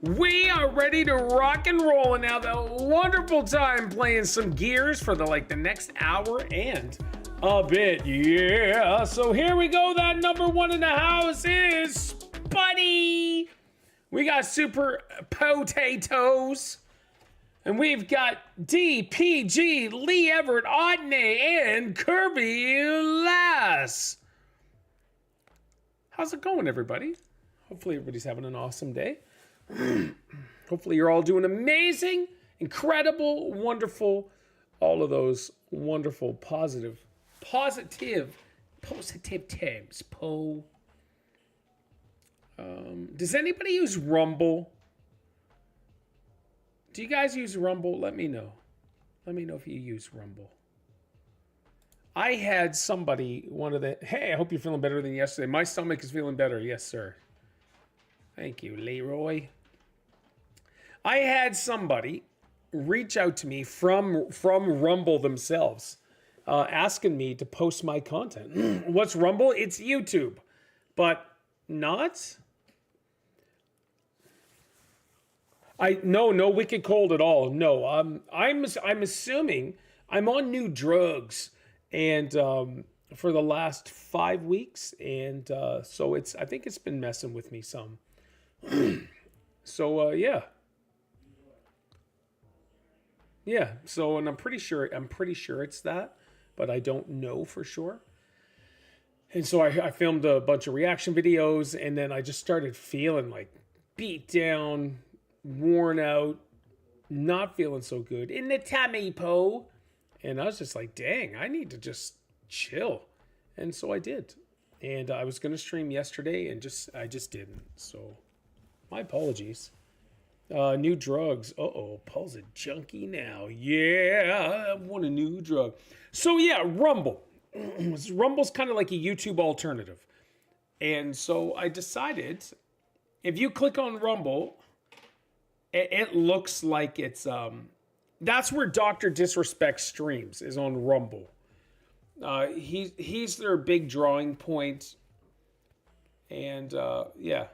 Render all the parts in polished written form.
We are ready to rock and roll and have a wonderful time playing some Gears for the next hour and a bit. Yeah, so here we go. That number one in the house is Buddy. We got Super Potatoes. And we've got DPG, Lee Everett, Odney, and Kirby Lass. How's it going, everybody? Hopefully everybody's having an awesome day. Hopefully you're all doing amazing, incredible, wonderful, all of those wonderful, positive terms. Does anybody use Rumble? Do you guys use Rumble? Let me know. Let me know if you use Rumble. I had somebody, hey, I hope you're feeling better than yesterday. My stomach is feeling better. Yes, sir. Thank you, Leroy. I had somebody reach out to me from Rumble themselves, asking me to post my content. What's Rumble? It's YouTube, but not... No wicked cold at all. No, I'm assuming I'm on new drugs, and for the last 5 weeks, and so I think it's been messing with me some. So yeah. So, and I'm pretty sure it's that, but I don't know for sure. And so I filmed a bunch of reaction videos, and then I just started feeling like beat down, worn out, not feeling so good in the tummy po, and I was just like, dang, I need to just chill. And so I did, and I was gonna stream yesterday, and I just didn't. So my apologies. New drugs. Paul's a junkie now. Yeah, I want a new drug. So yeah, Rumble. Rumble's kind of like a YouTube alternative, and so I decided if you click on Rumble, it looks like it's that's where Dr. Disrespect streams, is on Rumble. He's their big drawing point, and yeah.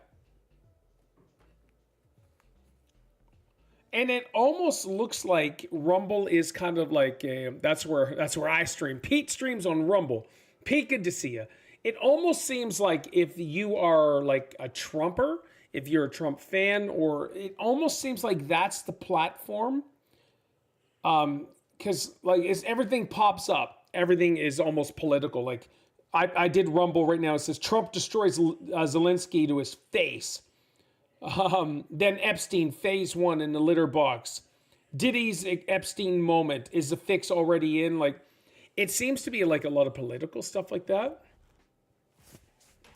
And it almost looks like Rumble is kind of like that's where I stream. Pete streams on Rumble. Pete, good to see you. It almost seems like if you are like a Trumper, if you're a Trump fan, or it almost seems like that's the platform. Because as everything pops up, everything is almost political. Like I did Rumble right now. It says Trump destroys Zelensky to his face. Then Epstein, phase 1 in the litter box. Diddy's Epstein moment. Is the fix already in? Like, it seems to be like a lot of political stuff like that.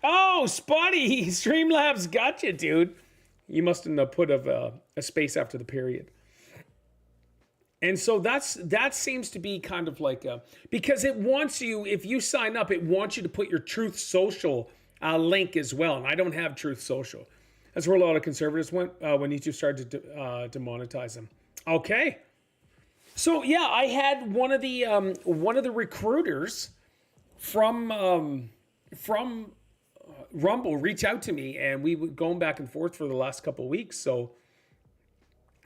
Oh, Spotty, Streamlabs got you, dude. You must have put a space after the period. And so that seems to be kind of like because it wants you, if you sign up, it wants you to put your Truth Social link as well. And I don't have Truth Social. That's where a lot of conservatives went when YouTube started to demonetize them. Okay, so yeah, I had one of the recruiters from Rumble reach out to me, and we were going back and forth for the last couple of weeks. So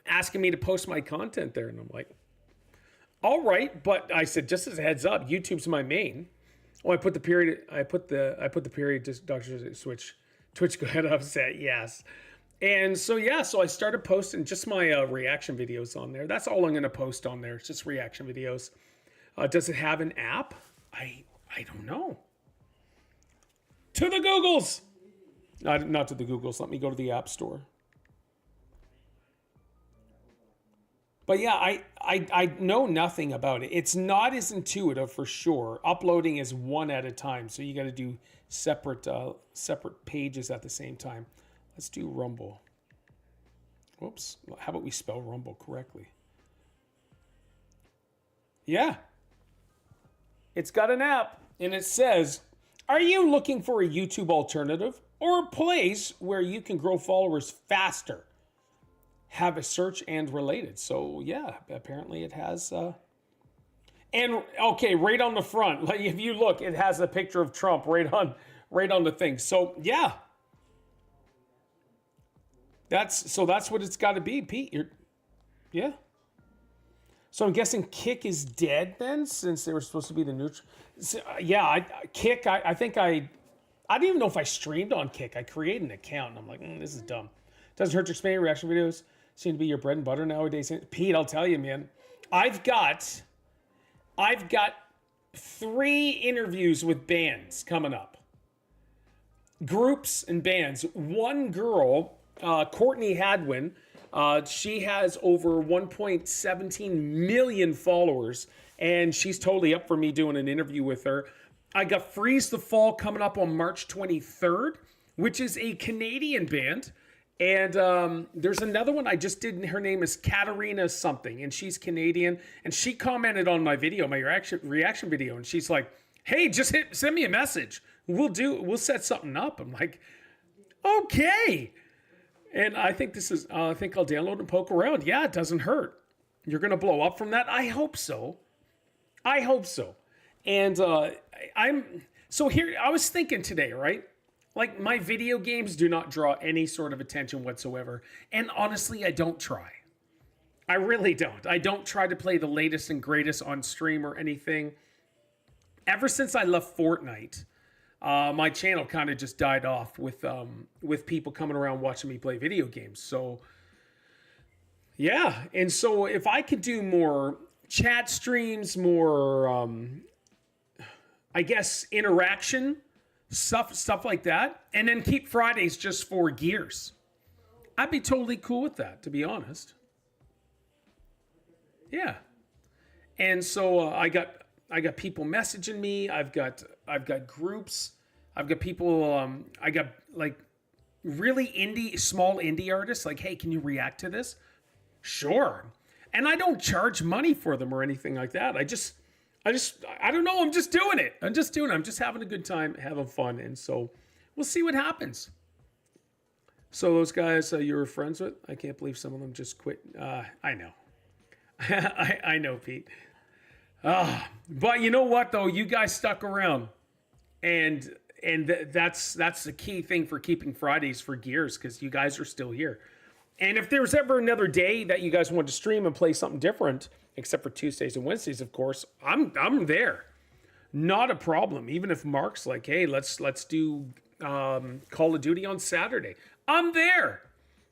asking me to post my content there, and I'm like, all right, but I said, just as a heads up, YouTube's my main. Oh, I put the period. I put the period. Just Dr. Switch. Twitch, go ahead, upset, yes. And so, yeah, so I started posting just my reaction videos on there. That's all I'm going to post on there. It's just reaction videos. Does it have an app? I don't know. To the Googles! Not to the Googles. Let me go to the App Store. But yeah, I know nothing about it. It's not as intuitive for sure. Uploading is one at a time, so you got to do separate pages at the same time. Let's do Rumble. Whoops. How about we spell Rumble correctly? Yeah. It's got an app, and it says, are you looking for a YouTube alternative or a place where you can grow followers faster? Have a search and related. So yeah, apparently it has and okay, right on the front, like if you look, it has a picture of Trump right on the thing. So yeah, That's what it's got to be, Pete. Yeah. So I'm guessing Kick is dead then, since they were supposed to be the neutral. So, yeah, Kick. I think I don't even know if I streamed on Kick. I created an account and I'm like, this is dumb. Doesn't hurt to expand your reaction videos. Seem to be your bread and butter nowadays. Pete, I'll tell you, man. I've got 3 interviews with bands coming up. Groups and bands. One girl, Courtney Hadwin, she has over 1.17 million followers, and she's totally up for me doing an interview with her. I got Freeze the Fall coming up on March 23rd, which is a Canadian band. And there's another one I just did. Her name is Katarina something, and she's Canadian. And she commented on my video, my reaction video, and she's like, "Hey, just send me a message. We'll set something up." I'm like, "Okay." And I think I think I'll download and poke around. Yeah, it doesn't hurt. You're gonna blow up from that. I hope so. And so here. I was thinking today, right? Like, my video games do not draw any sort of attention whatsoever. And honestly, I don't try. I really don't. I don't try to play the latest and greatest on stream or anything. Ever since I left Fortnite, my channel kind of just died off with people coming around watching me play video games. So, yeah. And so if I could do more chat streams, more, I guess, interaction, stuff like that, and then keep Fridays just for Gears, I'd be totally cool with that, to be honest. Yeah. And so I got people messaging me. I've got groups. I've got people. I got like really small indie artists. Like, hey, can you react to this? Sure. And I don't charge money for them or anything like that. I don't know. I'm just doing it. I'm just having a good time, having fun. And so we'll see what happens. So those guys you were friends with, I can't believe some of them just quit. I know. I know, Pete. But you know what, though? You guys stuck around. And that's the key thing for keeping Fridays for Gears, because you guys are still here. And if there's ever another day that you guys want to stream and play something different, except for Tuesdays and Wednesdays, of course, I'm there. Not a problem. Even if Mark's like, hey, let's do Call of Duty on Saturday, I'm there.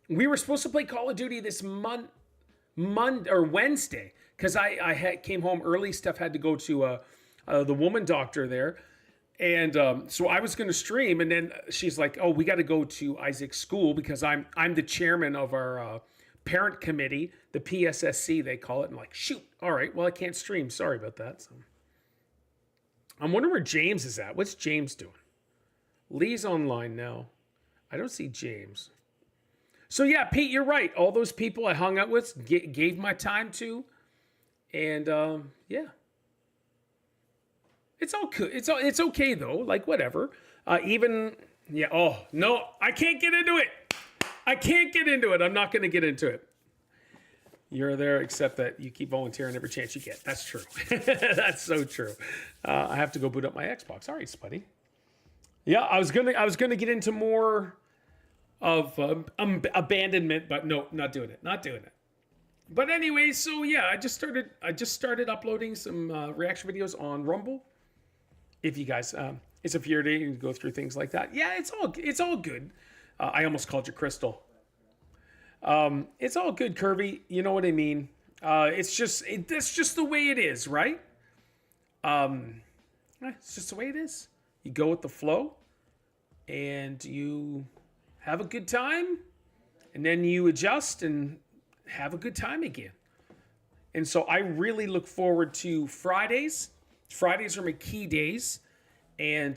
We were supposed to play Call of Duty this Monday or Wednesday, because I came home early. Steph had to go to the woman doctor there. And so I was going to stream, and then she's like, "Oh, we got to go to Isaac's school because I'm the chairman of our parent committee, the PSSC they call it." And I'm like, shoot, all right, well, I can't stream. Sorry about that. So I'm wondering where James is at. What's James doing? Lee's online now. I don't see James. So yeah, Pete, you're right. All those people I hung out with, gave my time to, and yeah. It's all good. It's okay though. Like, whatever. Yeah. Oh no, I can't get into it. I'm not going to get into it. You're there, except that you keep volunteering every chance you get. That's true. That's so true. I have to go boot up my Xbox. All right, Spuddy. Yeah, I was gonna get into more of abandonment, but no, not doing it. But anyway, so yeah, I just started uploading some reaction videos on Rumble. If you guys, it's a fear day to go through things like that. Yeah, it's all good. I almost called you Crystal. It's all good, Kirby. You know what I mean. That's just the way it is, right? It's just the way it is. You go with the flow, and you have a good time, and then you adjust and have a good time again. And so I really look forward to Fridays. Fridays are my key days, and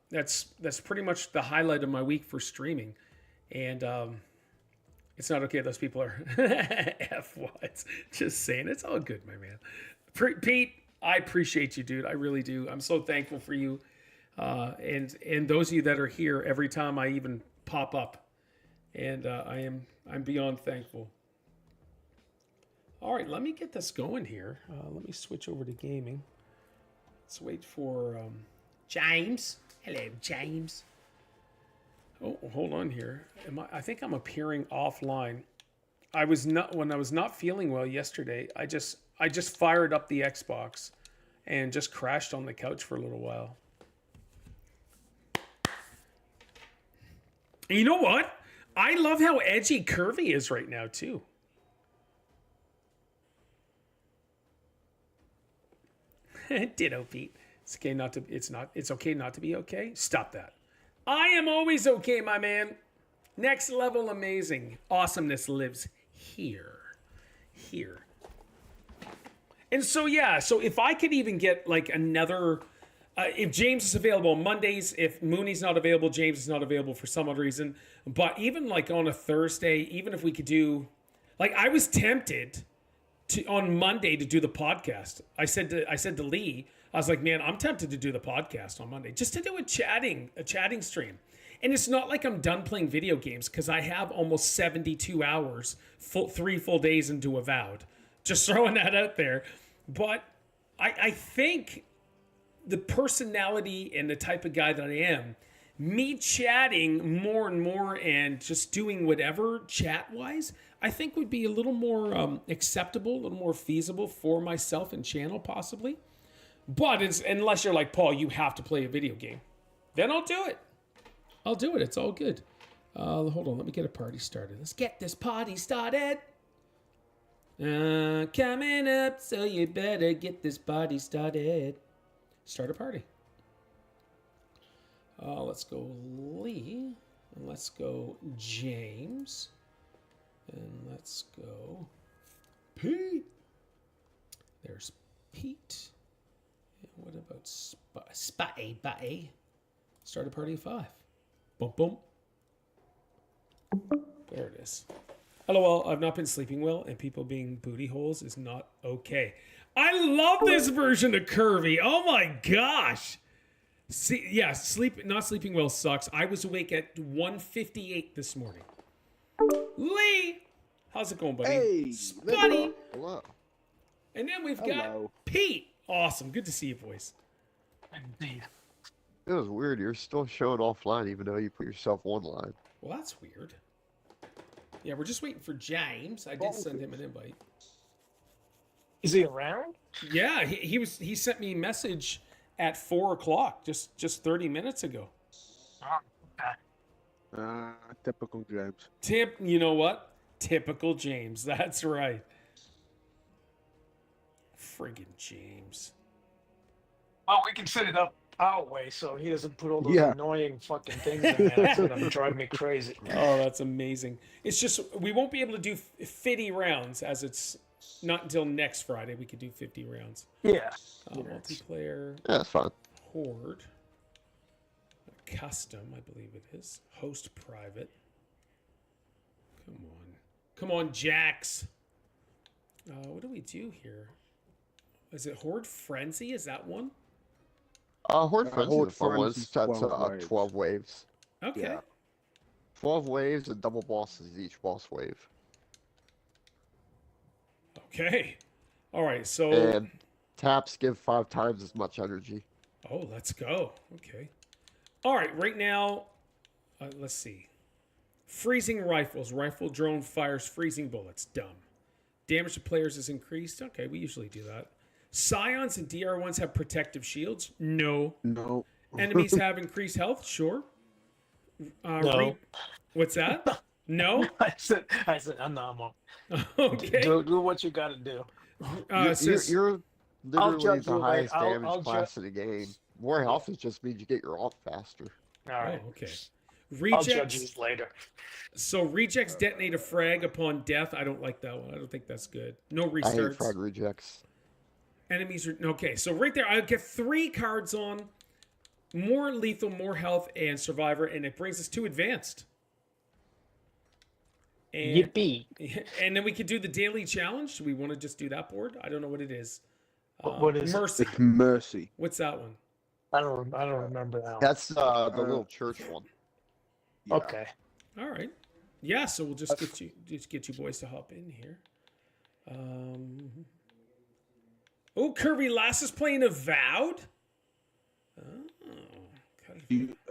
that's pretty much the highlight of my week for streaming. And it's not okay. Those people are F what? Just saying, it's all good, my man. Pete, I appreciate you, dude. I really do. I'm so thankful for you, and those of you that are here every time I even pop up, and I'm beyond thankful. All right, let me get this going here. Let me switch over to gaming. Let's wait for James. Hello, James. Oh, hold on here. I think I'm appearing offline. I was not when I was not feeling well yesterday. I just fired up the Xbox and just crashed on the couch for a little while. And you know what? I love how edgy Curvy is right now too. Ditto, Pete. It's okay not to. It's okay not to be okay. Stop that. I am always okay, my man. Next level amazing. Awesomeness lives here. Here. And so, yeah, so if I could even get like another, if James is available on Mondays, if Mooney's not available, James is not available for some other reason, but even like on a Thursday, even if we could do, like I was tempted to on Monday to do the podcast. I said to Lee, I was like, man, I'm tempted to do the podcast on Monday, just to do a chatting stream. And it's not like I'm done playing video games because I have almost 72 hours, 3 full days into Avowed. Just throwing that out there. But I think the personality and the type of guy that I am, me chatting more and more and just doing whatever chat-wise, I think would be a little more acceptable, a little more feasible for myself and channel possibly. But unless you're like, Paul, you have to play a video game, then I'll do it. I'll do it. It's all good. Hold on. Let me get a party started. Let's get this party started. Coming up, so you better get this party started. Start a party. Let's go Lee. And let's go James. And let's go Pete. There's Pete. And what about Spotty? Start a party of 5. Boom, boom. There it is. LOL, I've not been sleeping well, and people being booty holes is not okay. I love this version of Curvy. Oh my gosh. See, yeah, not sleeping well sucks. I was awake at 1:58 this morning. Lee, how's it going, buddy? Hey, Spuddy. Hello. And then we've got Pete. Awesome. Good to see you, boys. Indeed. It was weird. You're still showing offline even though you put yourself online. Well, that's weird. Yeah, we're just waiting for James. I did send him an invite. Is he around? Yeah, he sent me a message at 4:00 just 30 minutes ago. Oh, okay. Typical James. You know what? Typical James. That's right. Friggin' James. Well, we can set it up our way so he doesn't put all those annoying fucking things in there. That's gonna drive me crazy. Oh, that's amazing. It's just we won't be able to do 50 rounds as it's not until next Friday. We could do 50 rounds. Yeah. Multiplayer. Yeah, that's fine. Horde. Custom, I believe it is. Host private. Come on, Jax. What do we do here? Is it Horde Frenzy? Is that one? Horde Frenzy Horde is the fun one. Frenzy's That's 12 12 waves. Okay. Yeah. 12 waves and double bosses each boss wave. Okay. All right, so... And taps give 5 times as much energy. Oh, let's go. Okay. All right, right now, let's see. Freezing rifles. Rifle drone fires freezing bullets. Dumb. Damage to players is increased. Okay, we usually do that. Scions and DR1s have protective shields. No. No. Enemies have increased health. Sure. No. What's that? No? I said, no, Okay. do what you got to do. You're literally judge the you highest later. damage I'll class in the game. More health just means you get your ult faster. All right. Oh, okay. I'll judge you Rejects. later. So rejects detonate a frag upon death. I don't like that one. I don't think that's good. No I hate restarts. frag rejects. Enemies are okay. So right there, I get 3 cards on more lethal, more health, and survivor, and it brings us to advanced. And, Yippee. and then we could do the daily challenge. Do we want to just do that board? I don't know what it is. What is it? Mercy? It's Mercy. What's that one? I don't remember that one. That's the little church one. Yeah. Okay. All right. Yeah. So we'll just get you boys to hop in here. Oh, Kirby Lass is playing Avowed. Oh,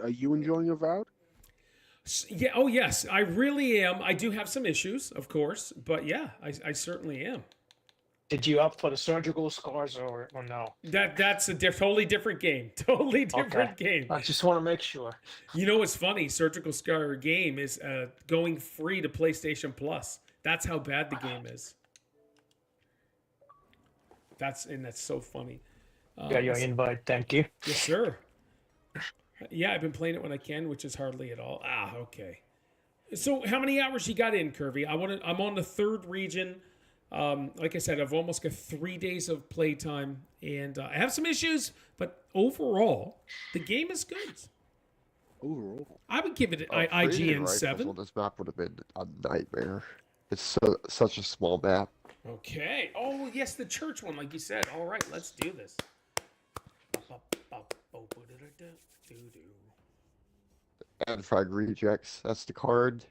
Are you enjoying Avowed? Yeah. Oh, yes. I really am. I do have some issues, of course, but yeah, I certainly am. Did you opt for the surgical scars or no? That's a totally different game. Totally different Okay. game. I just want to make sure. You know what's funny? Surgical Scar game is going free to PlayStation Plus. That's how bad the game is. That's so funny. Got your invite. Thank you. Yes, sir. Yeah, I've been playing it when I can, which is hardly at all. Okay. So, how many hours you got in, Kirby? I'm on the 3rd region. Like I said, I've almost got 3 days of playtime, and I have some issues, but overall, the game is good. Overall, I would give it Trading IGN rifles 7. on this map would have been a nightmare. It's such a small map. Okay. Oh, yes, the church one, like you said. All right, let's do this. Amplified rejects. That's the card.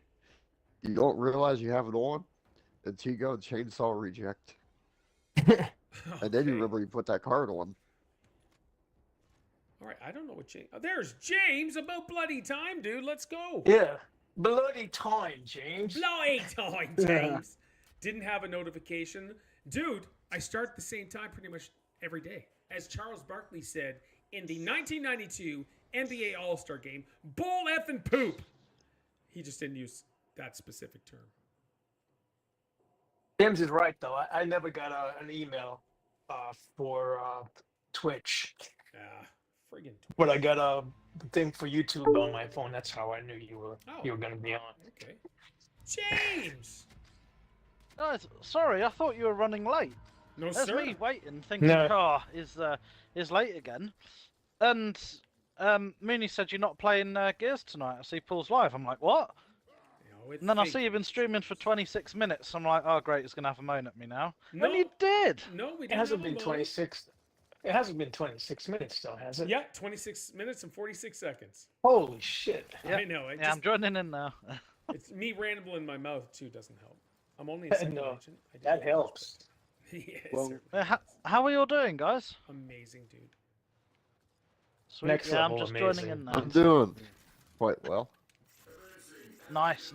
You don't realize you have it on until you go and chainsaw reject. And then you remember you put that card on. All right, I don't know what James. Oh, there's James. About bloody time, dude. Let's go. Yeah. Bloody time, James. Bloody time, James. Didn't have a notification. Dude, I start at the same time pretty much every day. As Charles Barkley said in the 1992 NBA All-Star game, bull effing poop. He just didn't use that specific term. James is right though. I never got an email for Twitch, Friggin' but I got a thing for YouTube on my phone. That's how I knew you were gonna be on. Okay. James! Oh, sorry, I thought you were running late. No, There's sir. me waiting, thinking, No. is late again. And Mooney said you're not playing Gears tonight. I see Paul's live. I'm like, what? And then I see you've been streaming for 26 minutes. I'm like, oh great, he's gonna have a moan at me now. No. And you did. No, we It didn't. hasn't have a been moan. 26. It hasn't been 26 minutes though, has it? Yeah, 26 minutes and 46 seconds. Holy shit. Yeah. I know. Yeah, I'm joining in now. It's me rambling in my mouth too doesn't help. I'm only a second No, agent. I do that not- helps. Yeah, it Well, certainly How are you all doing, guys? amazing, dude. Sweet. Next yeah, I'm level just amazing. joining in now. I'm doing quite well. Nice.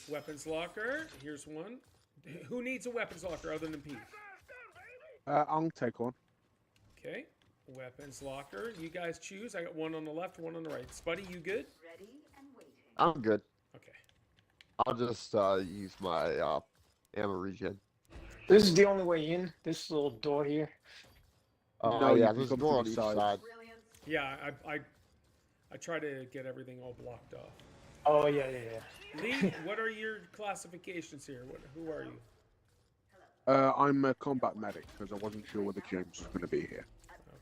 Weapons locker. Here's one. Who needs a weapons locker other than Pete? I'll take one. Okay. Weapons locker. You guys choose. I got one on the left, one on the right. Spuddy, you good? I'm good. Okay. I'll just use my ammo regen. This is the only way in. This little door here. Oh you yeah, can there's a come door from on the each side. side. Yeah, I try to get everything all blocked off. Oh yeah. Lee, what are your classifications here? Who are you? I'm a combat medic because I wasn't sure whether James was going to be here.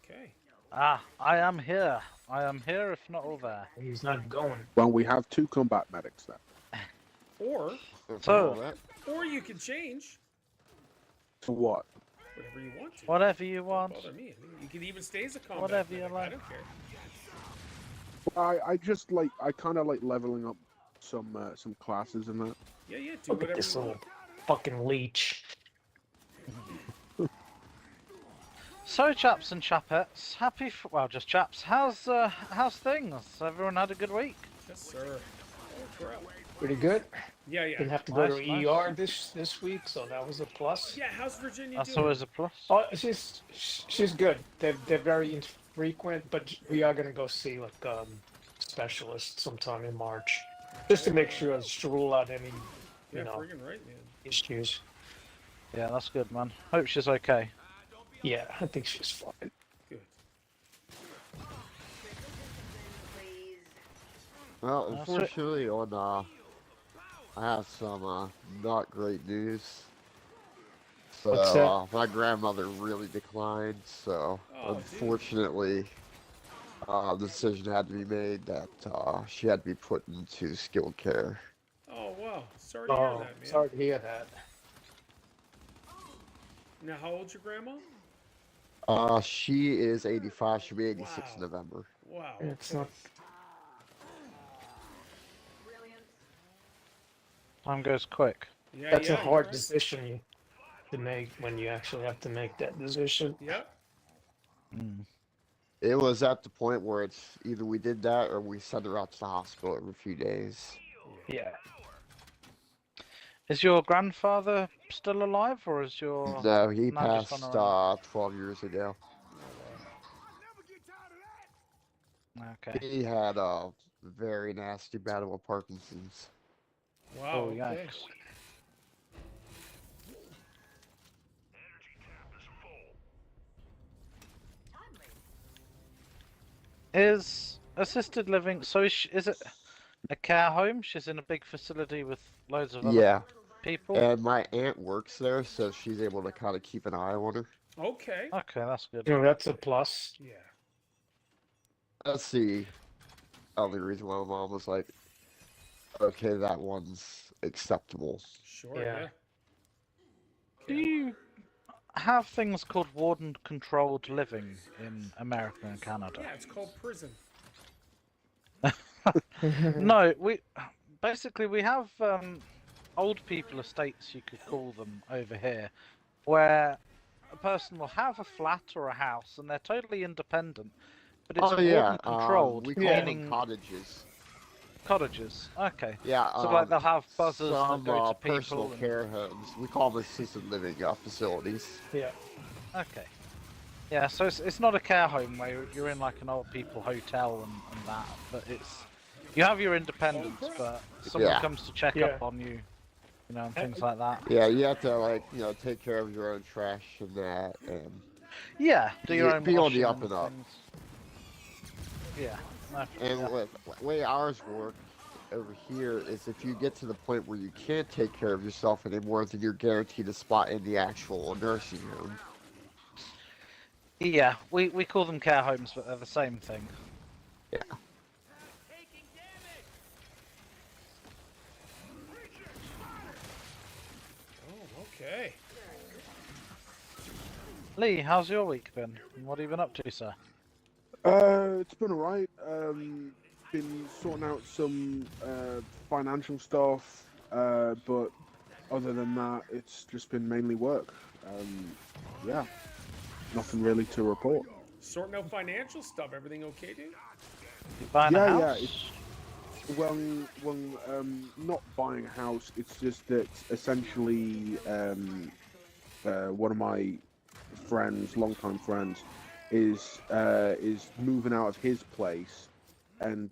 Okay. I am here. I am here, if not all there. He's not going. Well, we have 2 combat medics then. Or So- you can change To what? whatever you want to. Whatever you Don't want. bother me. I mean, you can even stay as a combat Whatever you medic. I like. don't care. I just like I kind of like leveling up some classes and that. Yeah, do Look at whatever this you little want. fucking leech. So, chaps and chapettes, well, just chaps. How's things? Everyone had a good week? Yes, sir. Oh, crap. Pretty good. Yeah. Didn't have to go to Nice. ER this week, so that was a plus. Yeah, how's Virginia That's doing? always a plus. Oh, she's good. They're very infrequent, but we are gonna go see like specialist sometime in March, just to make sure to rule out any Yeah, you know friggin' right, man. issues. Yeah, that's good, man. Hope she's okay. Yeah, I think she's fine. Good. Well, That's it. unfortunately, I have some not great news. So What's that? my grandmother really declined. So Oh, dude. unfortunately, the decision had to be made that she had to be put into skilled care. Oh, wow. Sorry to hear Oh, that, man. sorry to hear that. Now, how old's your grandma? She is 85. She'll be 86 in Wow. November. Wow. It's okay. not. Time goes quick. Yeah, That's a you're hard right. decision to make when you actually have to make that decision. Yep. Mm. It was at the point where it's either we did that or we sent her out to the hospital every few days. Yeah. Is your grandfather still alive, or is your No, he nan just passed gone around? 12 years ago. Okay. He had a very nasty battle with Parkinson's. Wow. Oh, Okay. yikes. Is assisted living, so is it a care home? She's in a big facility with loads of other Yeah, people? and my aunt works there, so she's able to kind of keep an eye on her. Okay. Okay, that's good. You know, that's a plus. Yeah. That's the only reason why my mom was like, okay, that one's acceptable. Sure. Yeah. Yeah. Do you have things called warden-controlled living in America and Canada? Yeah, it's called prison. No, we have old people estates, you could call them over here, where a person will have a flat or a house and they're totally independent, but it's Oh yeah, warden controlled, we call meaning them cottages. cottages. Okay. Yeah, So like they'll have buzzers some that go to people. personal care homes. We call them assisted living facilities. Yeah. Okay. Yeah, so it's not a care home where you're in like an old people hotel and that, but you have your independence, but someone Yeah. comes to check up on you, and things like that. Yeah, you have to take care of your own trash and that, and Yeah, do your own be on the washing up and up. things. Yeah. And with the way ours work over here is if you get to the point where you can't take care of yourself anymore, then you're guaranteed a spot in the actual nursing home. Yeah, we call them care homes, but they're the same thing. Yeah. Oh, okay. Lee, how's your week been? What have you been up to, sir? It's been alright. Been sorting out some financial stuff, but other than that, it's just been mainly work. Yeah, nothing really to report. Sorting out financial stuff. Everything okay, dude? You buying a Yeah, house? yeah, well, not buying a house. It's just that essentially, one of my friends, longtime friends, is moving out of his place, and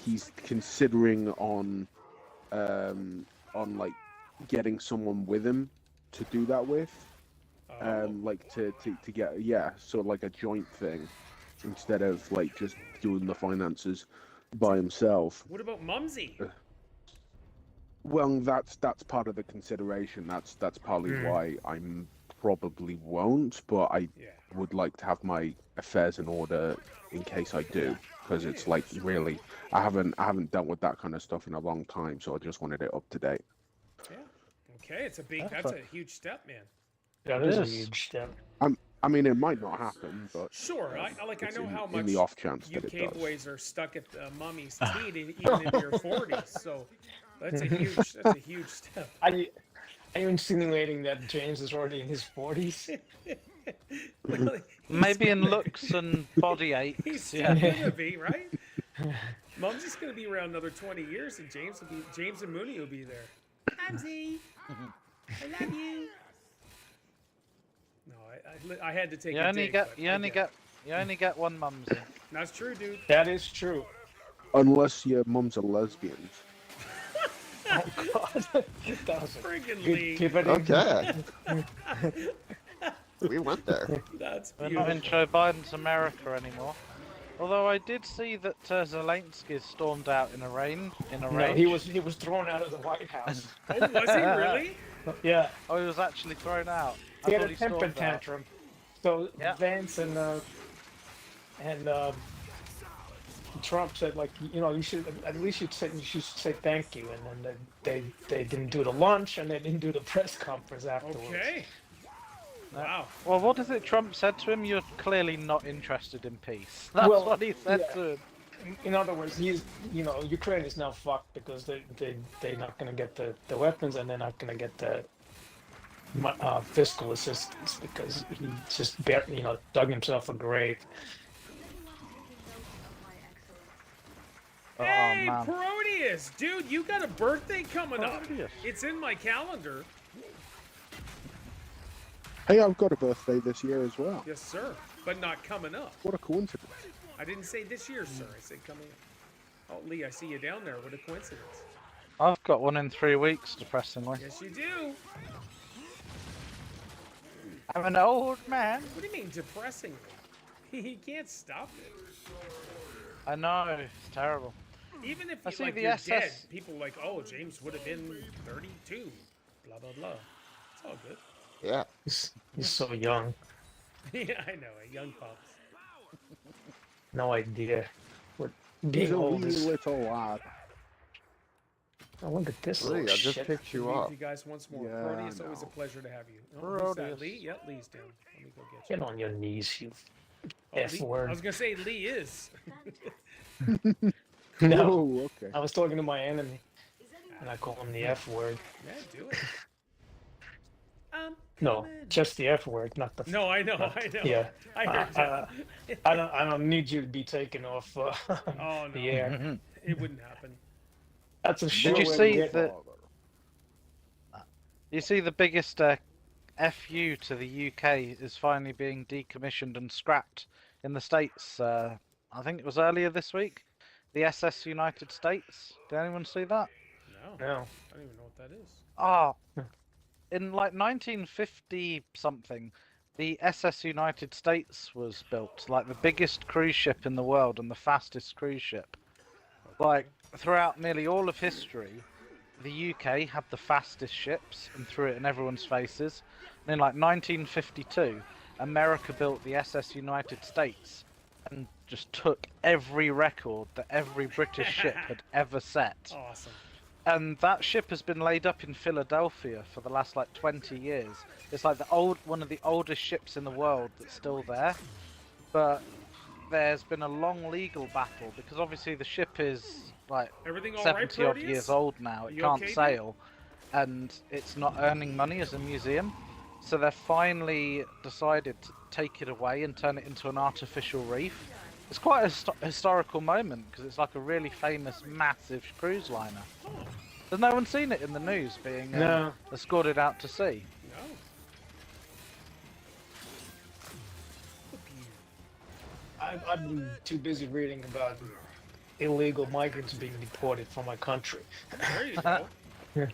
he's considering on like getting someone with him to do that with, like to get sort of like a joint thing instead of like just doing the finances by himself. What about Mumsy? Well, that's part of the consideration. That's partly why I'm probably won't, but I would like to have my affairs in order in case I do, because it's like really I haven't dealt with that kind of stuff in a long time, so I just wanted it up to date. Yeah. Okay, that's a huge step, man. That is a huge step. I mean, it might not happen, but sure. I it's know how in much the off chance that it UK does. boys are stuck at the mummy's teat even in your 40s. So that's a huge step. Are you insinuating that James is already in his 40s? Well, Maybe in looks and body aches. he's still Yeah. gonna be, right? Mumsy's gonna be around another 20 years, and James and Mooney will be there. Mumsy, I love you. No, I had to take. You a only dig, get but you I only get one mumsy. That's true, dude. That is true. Unless your mum's a lesbian. Oh God, that was a Friggin' good Lee. pivoting. Okay. We went there. That's We're not beautiful. in Joe Biden's America anymore. Although I did see that Zelensky stormed out in a rage. No, he was thrown out of the White House. Oh, was he really? Yeah, Oh, he was actually thrown out. I he had thought a stormed temper out. tantrum. So Yeah. Vance and Trump said, like, you should at least you should say thank you, and then they didn't do the lunch and they didn't do the press conference afterwards. Okay. Wow. Well, what is it Trump said to him? You're clearly not interested in peace. That's Well, what he said yeah. to him. In other words, Ukraine is now fucked because they're not gonna get the weapons and they're not gonna get fiscal assistance because he just dug himself a grave. Oh, Hey, man. Proteus, dude, you got a birthday coming up. Proteus. It's in my calendar. Hey, I've got a birthday this year as well. Yes, sir, but not coming up. What a coincidence. I didn't say this year, sir. I said coming up. Oh, Lee, I see you down there. What a coincidence. I've got one in 3 weeks, depressingly. Yes, you do. I'm an old man. What do you mean, depressingly? He can't stop it. I know, it's terrible. Even if I you, see like, the you're SS dead, people like, oh, James would have been 32. Blah, blah, blah. It's all good. Yeah. He's so young. Yeah, I know. A young pops. No idea what He's being a old wee is. little lad. Oh, look at this Lee, little I just shit. picked you Leave up. you guys once more. Yeah, Proteus, I always a know. pleasure to have you. Oh, who's that? Proteus. Lee? Yeah, Lee's down. Let me go get you. Get on your knees, you Oh, F Lee- word. I was going to say Lee is. No, Oh, okay. I was talking to my enemy, and I call him the F word. Yeah, do it. No, just the F word, not the. No, I know, I know. Yeah. I heard that. I don't need you to be taken off Oh, no. the air. It wouldn't happen. That's a Did you sure way see to get that- You see, the biggest FU to the UK is finally being decommissioned and scrapped in the States. I think it was earlier this week. The SS United States. Did anyone see that? No. No. I don't even know what that is. Ah, in like 1950 something, the SS United States was built, like the biggest cruise ship in the world and the fastest cruise ship. Like throughout nearly all of history, the UK had the fastest ships and threw it in everyone's faces. And in like 1952, America built the SS United States and just took every record that every British ship had ever set. Awesome. And that ship has been laid up in Philadelphia for the last like 20 years. It's like one of the oldest ships in the world that's still there. But there's been a long legal battle because obviously the ship is like Everything all right, 70 odd Proteus? years old now. It You can't okay, dude? sail, and it's not earning money as a museum. So they've finally decided to take it away and turn it into an artificial reef. It's quite a historical moment because it's like a really famous, massive cruise liner. Has no one seen it in the news being No. escorted out to sea? No. I've been too busy reading about illegal migrants being deported from my country. There you go. Yeah.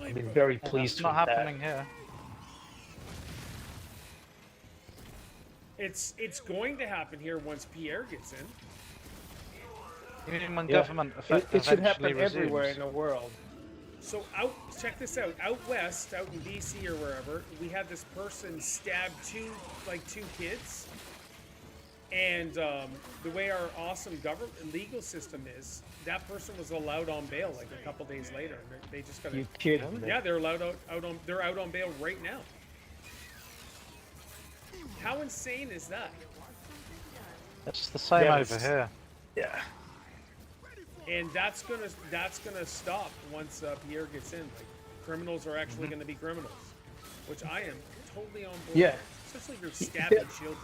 I've been very It's pleased not with happening here. It's going to happen here once Pierre gets in. Even when Yeah. government that. It should happen eventually everywhere resumes. in the world. So check this out. Out west, out in DC or wherever, we had this person stab two kids. And the way our awesome government legal system is, that person was allowed on bail like a couple days later. They just got You kidding me? yeah, they're allowed they're out on bail right now. How insane is that? It's the same Yeah, over it's- here. Yeah. And that's gonna stop once Pierre gets in. Like, criminals are actually gonna be criminals, which I am totally on board. Yeah. with. Especially if you're stabbing Yeah. children.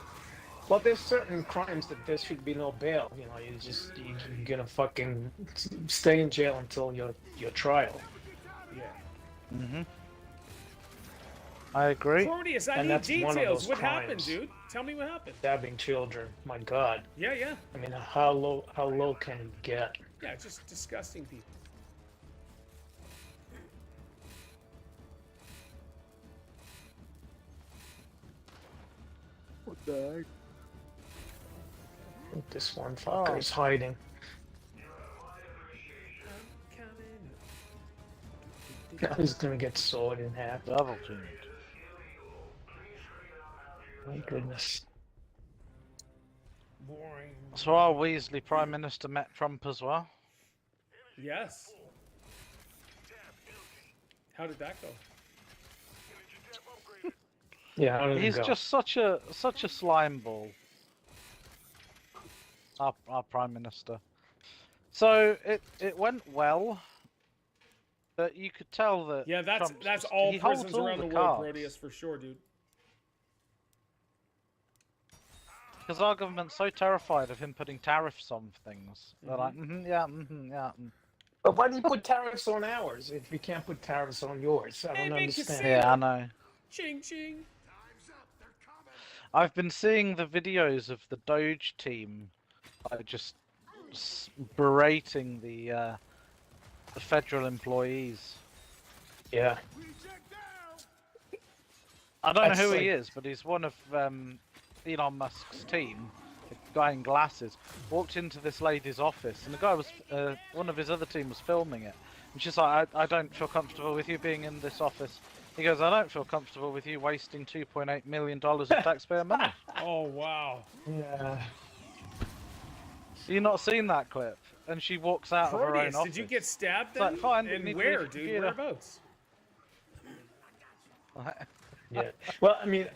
Well, there's certain crimes that there should be no bail. You know, you're gonna fucking stay in jail until your trial. Yeah. Mm-hmm. I agree. Proteus, I And need that's one of details. those What happened, crimes. dude? Tell me what happened. Stabbing children. My God. Yeah, yeah. I mean, how low can you get? Yeah, just disgusting people. What the heck? I think this one fucker is hiding. Now he's gonna get sawed in half. Double teamed. My goodness. Boring. So our Weasley Prime Minister met Trump as well. Yes. How did that go? Yeah, how did it He's go? just such a slime ball. Our Prime Minister. So it went well. But you could tell that. Yeah, that's Trump's that's just- all he holds prisons all around the the world, cards. Proteus, for sure, dude. Because our government's so terrified of him putting tariffs on things. They're like, yeah. But why do you put tariffs on ours if you can't put tariffs on yours? I Hey, don't big understand. casino. Yeah, I know. Ching ching. I've been seeing the videos of the Doge team, just berating the federal employees. Yeah. I don't know That's who he like- is, but he's one of Elon Musk's team. The guy in glasses walked into this lady's office, and the guy was one of his other team was filming it, and she's like, "I don't feel comfortable with you being in this office." He goes, "I don't feel comfortable with you wasting $2.8 million of taxpayer money." Oh wow. Yeah. You not seen that clip? And she walks out of her own Proteus, office. did you get stabbed It's like, then? fine, we And need to where, leave the dude? computer. Whereabouts? Yeah. Well, I mean,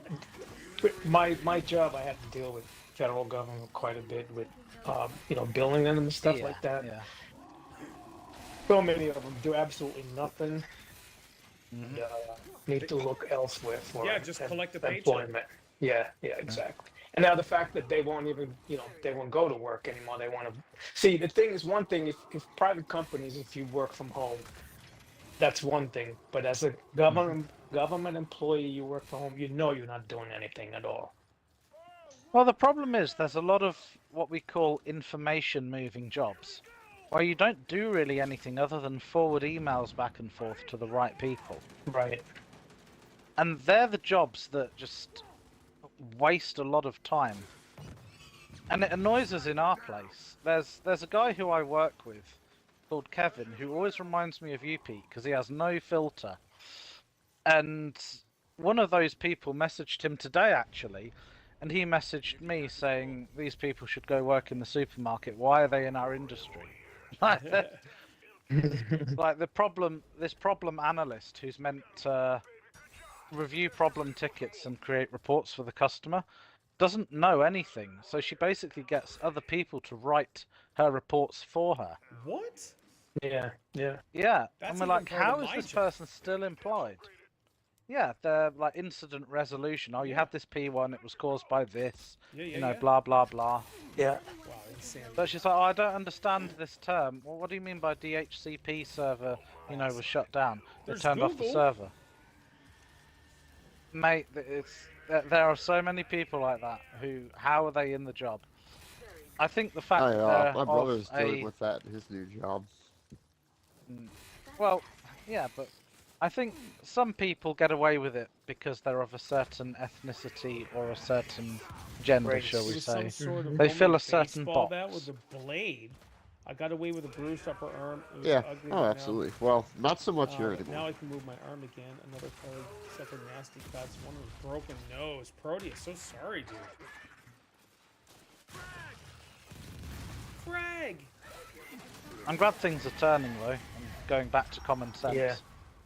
my job, I have to deal with federal government quite a bit with, billing them and stuff like that. Yeah. So many of them do absolutely nothing. And, need to look elsewhere for Yeah, just collect the paycheck. employment. Yeah, exactly. And now the fact that they won't even, they won't go to work anymore. They want to see. The thing is, one thing if private companies, if you work from home, that's one thing. But as a government employee, you work from home. You're not doing anything at all. Well, the problem is there's a lot of what we call information moving jobs, where you don't do really anything other than forward emails back and forth to the right people. Right. And they're the jobs that just waste a lot of time. And it annoys us in our place. There's a guy who I work with called Kevin who always reminds me of you, Pete, because he has no filter. And one of those people messaged him today, actually, and he messaged me saying, "These people should go work in the supermarket. Why are they in our industry?" Like this problem analyst who's meant to review problem tickets and create reports for the customer doesn't know anything, so she basically gets other people to write her reports for her. What? Yeah. Yeah, That's and we're even like, part of how is my this job. person still employed? Yeah, they're like incident resolution. Oh, you have this P1, it was caused by this, Yeah. blah blah blah. Yeah. Wow, insane. But she's like, "Oh, I don't understand this term. Well, what do you mean by DHCP server, was shut down? They There's turned off the Google. server." Mate, there are so many people like that how are they in the job? I think the fact that they're My brother's of dealing with that in his new job. Well, yeah, but I think some people get away with it because they're of a certain ethnicity or a certain gender, Race. shall It we was say. some sort of They fill a homemade certain baseball bat box. with a blade. I got away with a bruised upper arm. It was Yeah. ugly, Oh, but absolutely. Well, not so much here Now anymore. I can move my arm again. Another colleague suffered nasty cuts. One with broken nose. Proteus, so sorry, dude. Frag! I'm glad things are turning though, and going back to common sense. Yeah.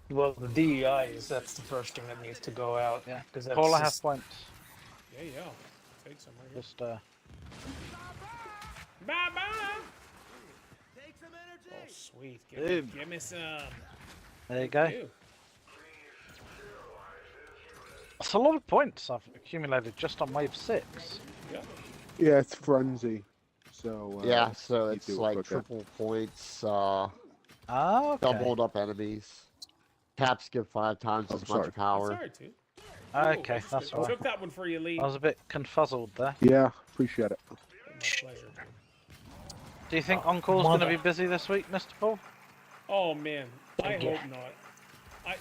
Well, the DEI that's the first thing that needs to go out. Yeah. Because that's Paul, I have just- points. Yeah. Take some right here. Just Bye-bye! Oh, sweet. Give me some. there you go. Ew. That's a lot of points I've accumulated just on wave 6. Yeah. Yeah, it's frenzy. So Yeah, so you it's do it like quicker. triple points, Ah, okay. doubled up enemies. Caps give 5 times Oh, as sorry. much power. Sorry, dude. Okay, Ooh, that's I all right. took that one for you, Lee. I was a bit confuzzled there. Yeah, appreciate it. My pleasure, dude. Do you think On-Call's going to mother. be busy this week, Mr. Paul? Oh, man. I Yeah. hope not.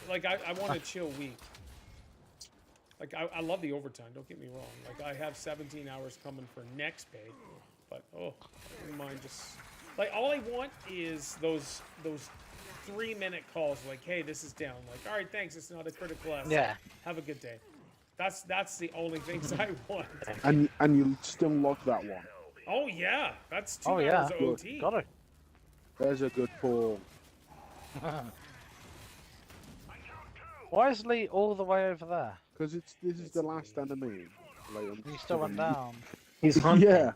I want a chill week. Like, I love the overtime, don't get me wrong. Like, I have 17 hours coming for next pay. But, I wouldn't mind just... Like, all I want is those 3-minute calls. Like, hey, this is down. Like, all right, thanks. It's not a critical asset. Yeah. Have a good day. That's the only things I want. And you still log that one. Oh, yeah. That's 2 Oh, yeah. hours of OT. Got it. There's a good pull. Why is Lee all the way over there? Because this is the last enemy. Like, I'm He still went down. He's hunting. Yeah.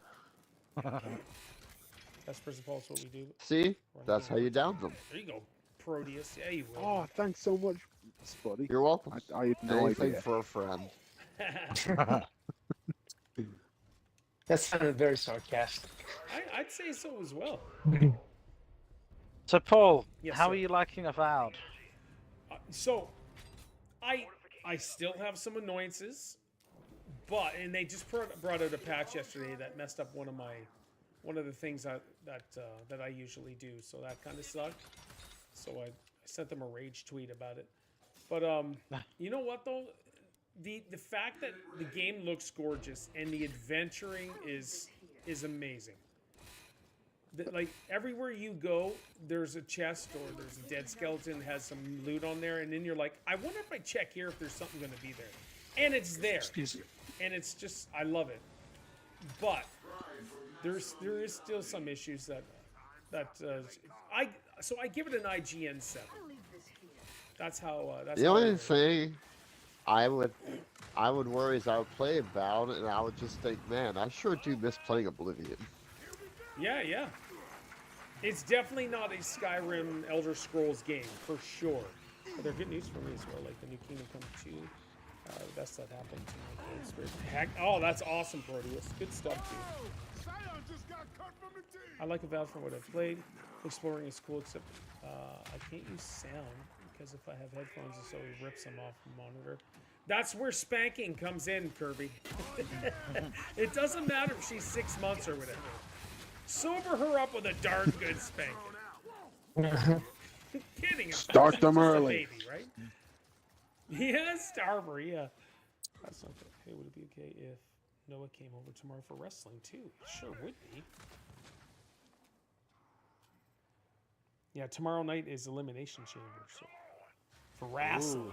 That's first of all, that's what we do. See? That's how you down them. There you go. Proteus. Yeah, you will. Oh, thanks so much, buddy. You're welcome. I had no Anything idea. for a friend. That sounded very sarcastic. I'd say so as well. So, Paul, Yes, how sir. are you liking Avowed? So, I still have some annoyances, and they just brought out a patch yesterday that messed up one of the things that I usually do. So that kind of sucked. So I sent them a rage tweet about it. But you know what though? The fact that the game looks gorgeous and the adventuring is amazing. Like everywhere you go, there's a chest or there's a dead skeleton that has some loot on there, and then you're like, I wonder if I check here if there's something going to be there, and it's there. Excuse me. And it's just, I love it. But there is still some issues that I give it an IGN 7. That's how. That's The how I only rate it. thing I would worry is I would play Avowed and I would just think, man, I sure do miss playing Oblivion. Yeah. It's definitely not a Skyrim Elder Scrolls game, for sure. But they're good news for me as well, like the new Kingdom Come 2. The best that happened to my game spirit. Heck, oh, that's awesome, Proteus. Good stuff, dude. I like Avowed from what I've played. Exploring is cool, except I can't use sound, because if I have headphones, it always rips them off the monitor. That's where spanking comes in, Kirby. It doesn't matter if she's 6 months or whatever. Sober her up with a darn good spanking. Kidding. Start them She's just a early. baby, right? Yeah, Starver, yeah. That's not good. Hey, would it be okay if Noah came over tomorrow for wrestling too? Sure would be. Yeah, tomorrow night is Elimination Chamber, so for wrestling. Ooh.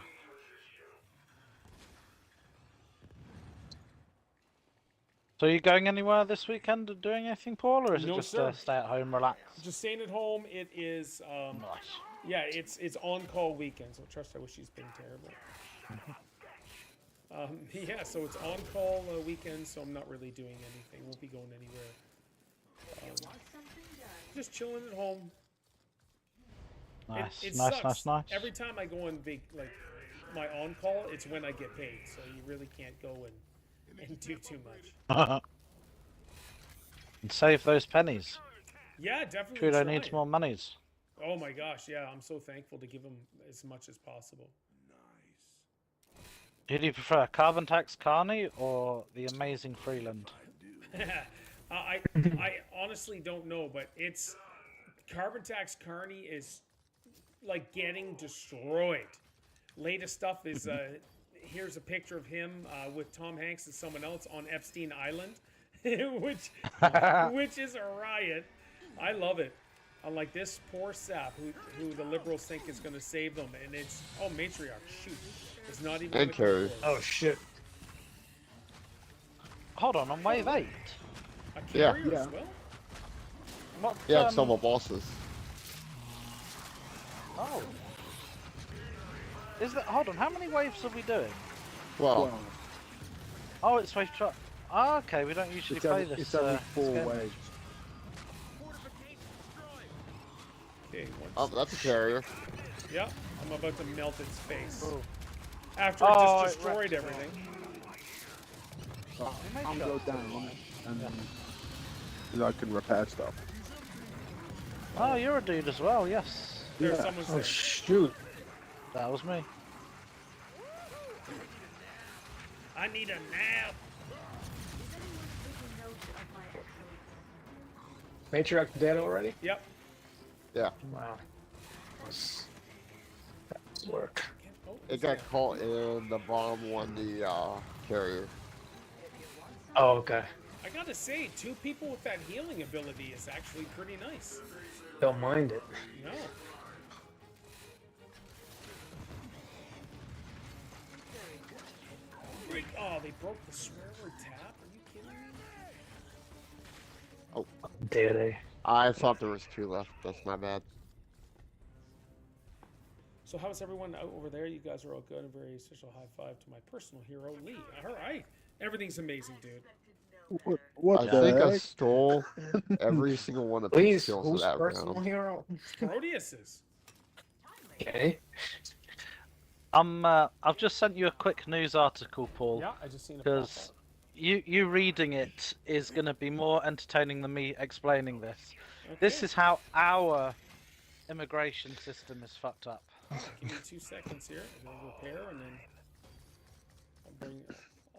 So are you going anywhere this weekend or doing anything, Paul, or is No, it just sir. stay at home, relax? Just staying at home. It is. Nice. Yeah, it's on-call weekend. So trust. I wish he's been terrible. Yeah, so it's on-call weekend. So I'm not really doing anything. Won't be going anywhere. Just chilling at home. Nice, It nice, sucks. nice. Every time I go on my on-call, it's when I get paid. So you really can't go and do too much. And save those pennies. Yeah, definitely. Trudeau try needs it. more monies. Oh my gosh, yeah, I'm so thankful to give him as much as possible. Who do you prefer, Carbon Tax Carney or the amazing Freeland? I honestly don't know, but it's Carbon Tax Carney is like getting destroyed. Latest stuff is here's a picture of him with Tom Hanks and someone else on Epstein Island, which is a riot. I love it. Unlike this poor sap who the liberals think is going to save them, and it's matriarch. Shoot, it's not even. And carry. Oh shit. Hold on wave 8. A Yeah. carrier as Yeah. well. What, Yeah, it's some of bosses. Oh. Is that? Hold on, how many waves are we doing? Well, Well, Oh, it's wave truck. Oh, okay, we don't usually play this. it's every this 4 game. waves. Okay, oh, that's a carrier. Yeah, I'm about to melt its face. Ooh. After it Oh, just it destroyed wrecked everything. So may I'll shut go it. down and then I can repair stuff. Oh, you're a dude as well, yes. There's Yeah. someone's Oh there. shoot. That was me. I need a nap. Matriarch dead already? Yep. Yeah, Wow. That's work. Oh, it it's got there. caught in the bomb on the carrier. Oh, okay. I gotta say, 2 people with that healing ability is actually pretty nice. Don't mind it. No. Oh, they broke the swear word tap? Are you kidding me? Dare they? I thought there was 2 left. That's my bad. So how's everyone out over there? You guys are all good. A very special high five to my personal hero, Lee. All right. Everything's amazing, dude. What I the think I heck? stole every single one of the Please, skills of who's that personal round. hero? Proteus's. Okay. I've just sent you a quick news article, Paul. Yeah, I just seen it. Because you reading it is going to be more entertaining than me explaining this. Okay. This is how our immigration system is fucked up. Give me 2 seconds here. I'm gonna repair, and then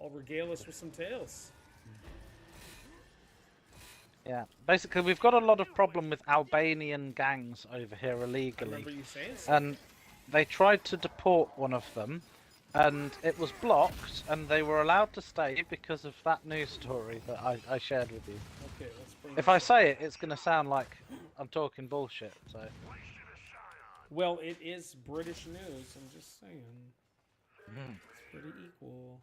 I'll regale us with some tales. Yeah, basically we've got a lot of problem with Albanian gangs over here I illegally, remember you saying so. and they tried to deport one of them, and it was blocked, and they were allowed to stay because of that news story that I shared with you. Okay, let's bring If this I up. say it, it's going to sound like I'm talking bullshit, so... Well, it is British news. I'm just saying. It's pretty equal.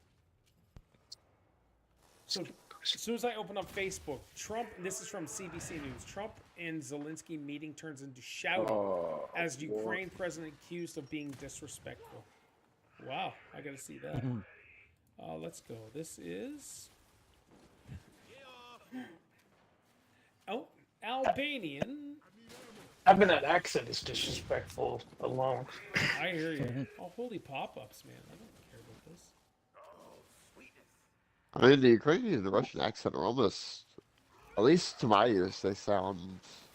So, as soon as I open up Facebook, Trump, this is from CBC News, Trump and Zelensky meeting turns into shoutout as Ukraine president accused of being disrespectful. Wow, I gotta see that. Let's go. This is... Albanian. Having that accent is disrespectful alone. I hear you. Oh, holy pop-ups, man. I don't care about this. I mean, the Ukrainian and the Russian accent are almost, at least to my ears, they sound.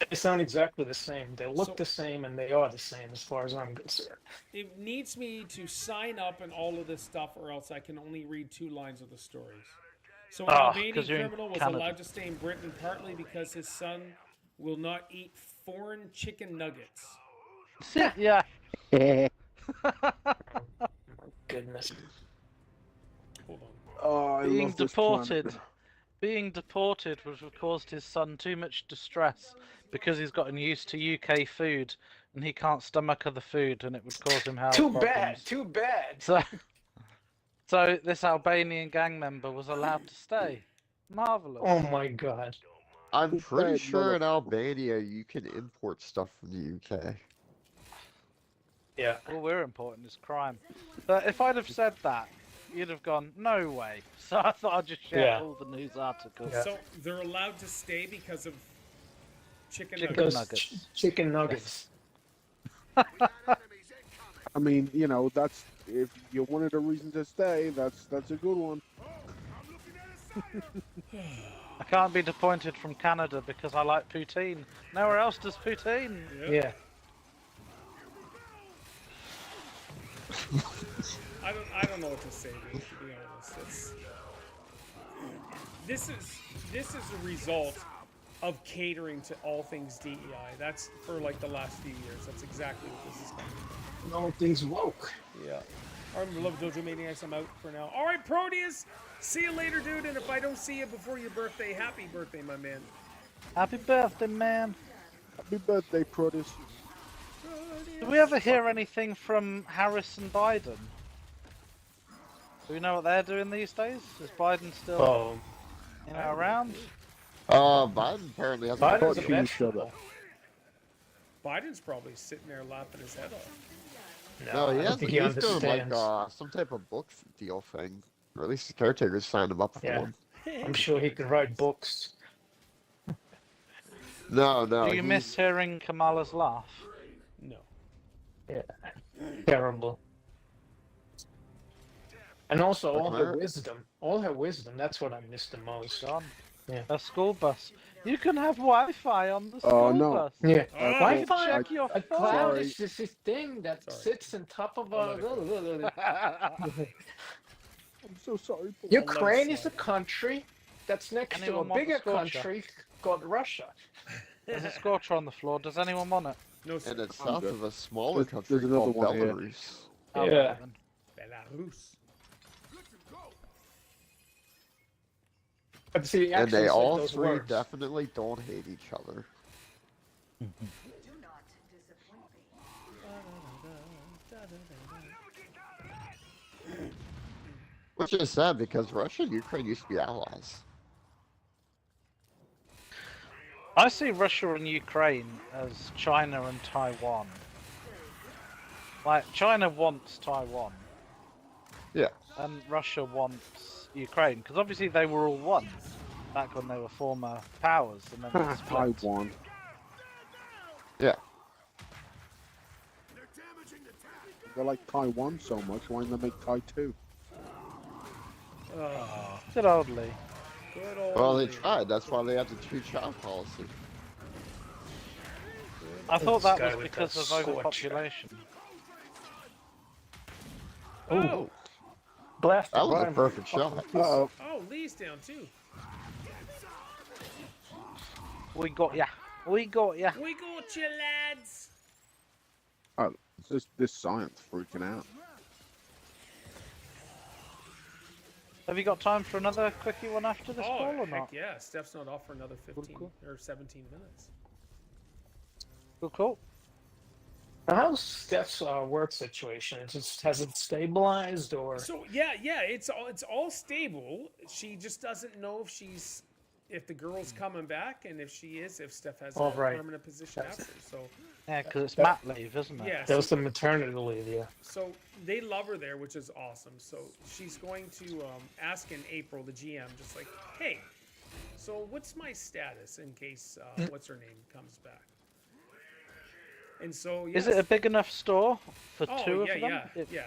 They sound exactly the same. They look So- the same, and they are the same as far as I'm concerned. It needs me to sign up and all of this stuff, or else I can only read 2 lines of the stories. So, an Albanian 'cause you're in criminal was Canada. allowed to stay in Britain partly because his son will not eat foreign chicken nuggets. yeah. Goodness. Hold on. Oh, I Being love this deported. planet. Being deported would have caused his son too much distress because he's gotten used to UK food and he can't stomach other food and it would cause him health Too problems. bad. Too bad. So this Albanian gang member was allowed to stay. Marvelous. Oh my god. I'm pretty bad, sure in Albania you can import stuff from the UK. Yeah. All we're important is crime. But if I'd have said that, you'd have gone, no way. So I thought I'd just share Yeah. all the news articles. Yeah. So, they're allowed to stay because of chicken Chicken nuggets. nuggets. Chicken nuggets. I mean, you know, that's if you wanted a reason to stay, that's a good one. I can't be disappointed from Canada because I like poutine. Nowhere else does poutine. Yeah. I don't know what to say, dude, to be honest. This is a result of catering to all things DEI. That's for like the last few years. That's exactly what this is coming from. All things woke. Yeah. All right, love Dojo Maniacs. I'm out for now. All right, Proteus. See you later, dude. And if I don't see you before your birthday, happy birthday, my man. Happy birthday, man. Happy birthday, Proteus. Do we ever hear anything from Harris and Biden? Do we know what they're doing these days? Is Biden still Oh. around? Biden apparently has Biden's a Talk to each vegetable. other. Biden's probably sitting there laughing his head off. No, I he don't has. think He's he doing like understands. some type of book deal thing, or at least the caretakers signed him up for Yeah. one. I'm sure he can write books. No, Do you he- miss hearing Kamala's laugh? No. Yeah. Terrible. And also all her America. wisdom. All her wisdom. That's what I miss the most. Gone. Yeah. A school bus. You can have Wi-Fi on the school no. bus. Yeah. Oh, You Wi-Fi. can check your A phone. cloud Sorry. is just this thing that Sorry. sits on top of I'll let a. I'm so sorry. Paul. Ukraine is a slide. country that's next to a Anyone want bigger the scorcher? country called Russia. There's a scorcher on the floor. Does anyone want it? No, sir. and it's I'm south good. of a smaller There's country another called one here. Belarus. Oh, Yeah. then. Belarus. But see, And actually they said all those three words. definitely don't hate each other. Which is sad because Russia and Ukraine used to be allies. I see Russia and Ukraine as China and Taiwan. Like, China wants Taiwan, Yeah. and Russia wants Ukraine, because obviously they were all one back when they were former powers, and then they I split. won. Yeah. They like Taiwan so much, why don't they make Tai 2? Good old Lee. Good old. Well, they Lee. tried. That's why they have the two-child policy. I thought This that guy was with because the of scorcher. overpopulation. Oh, Blasted That was a by him. perfect shot. Uh-oh. oh, Lee's down too. We got ya. We got ya. We got you, lads. This science freaking out. Have you got time for another quickie one after this call or heck not? yeah. Steph's not off for another 15 Cool. or 17 minutes. Cool. Now, how's Steph's work situation? Has it stabilized or? So yeah, it's all stable. She just doesn't know if the girl's coming back, and if Steph has a right. permanent position after. So Yeah, because it's mat leave, isn't it? yeah, That was the maternity leave, yeah. so they love her there, which is awesome. So she's going to ask in April the GM, just like, hey, so what's my status in case what's her name comes back? And so yes. Is it a big enough store for Oh, two yeah, of them? yeah.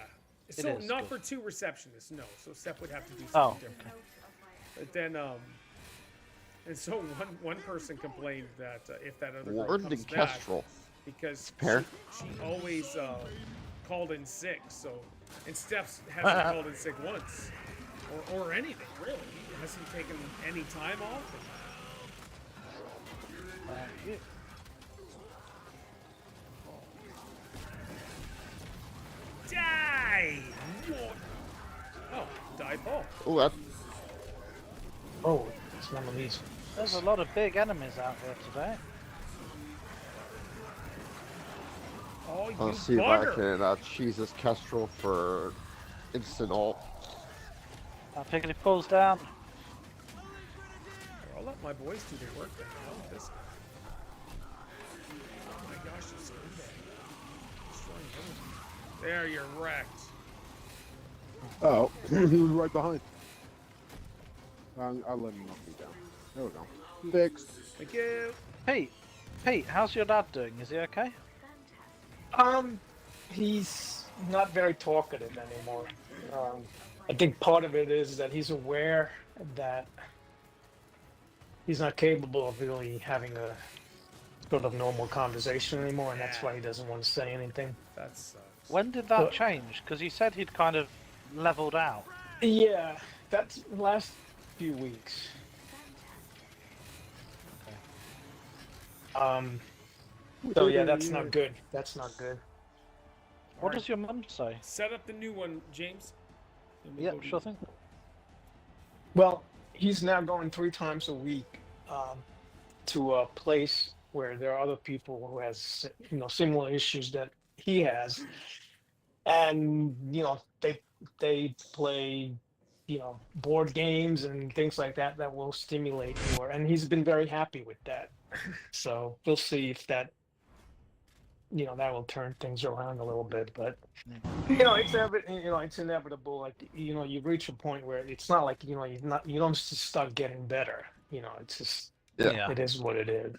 So is not good. for two receptionists, no. So Steph would have to do Oh, something different. But then, and so one person complained that if that other girl Warden comes and back, Kestrel. because Pair. she always called in sick. So, and Steph hasn't called in sick once, or anything really. Hasn't taken any time off. yeah. Die! What? Oh, die ball. Oh, that Oh, it's one of these. There's a lot of big enemies out there today. Oh, you I'll see if I bugger! can cheese this Kestrel for instant ult. That pickety pulls down. I'll let my boys do their work then. I like this guy. Oh my gosh, he's so bad. Destroying everything. There, you're wrecked. Oh, he was right behind. I'll let him knock me down. There we go. Fixed. Thank you. Pete, how's your dad doing? Is he okay? He's not very talkative anymore. I think part of it is that he's aware that he's not capable of really having a sort of normal conversation anymore, and that's why he doesn't want to say anything. That sucks. When did that change? Because he said he'd kind of leveled out. Yeah, that's the last few weeks. So yeah, that's not good. That's not good. What does your mum say? Set up the new one, James. And we'll Yep, go to sure you. thing. Well, he's now going 3 times a week to a place where there are other people who has similar issues that he has, and they play board games and things like that that will stimulate more, and he's been very happy with that. So we'll see if that that will turn things around a little bit, but it's inevitable. Like you reach a point where it's not like you don't just start getting better. It's just Yeah. it is what it is.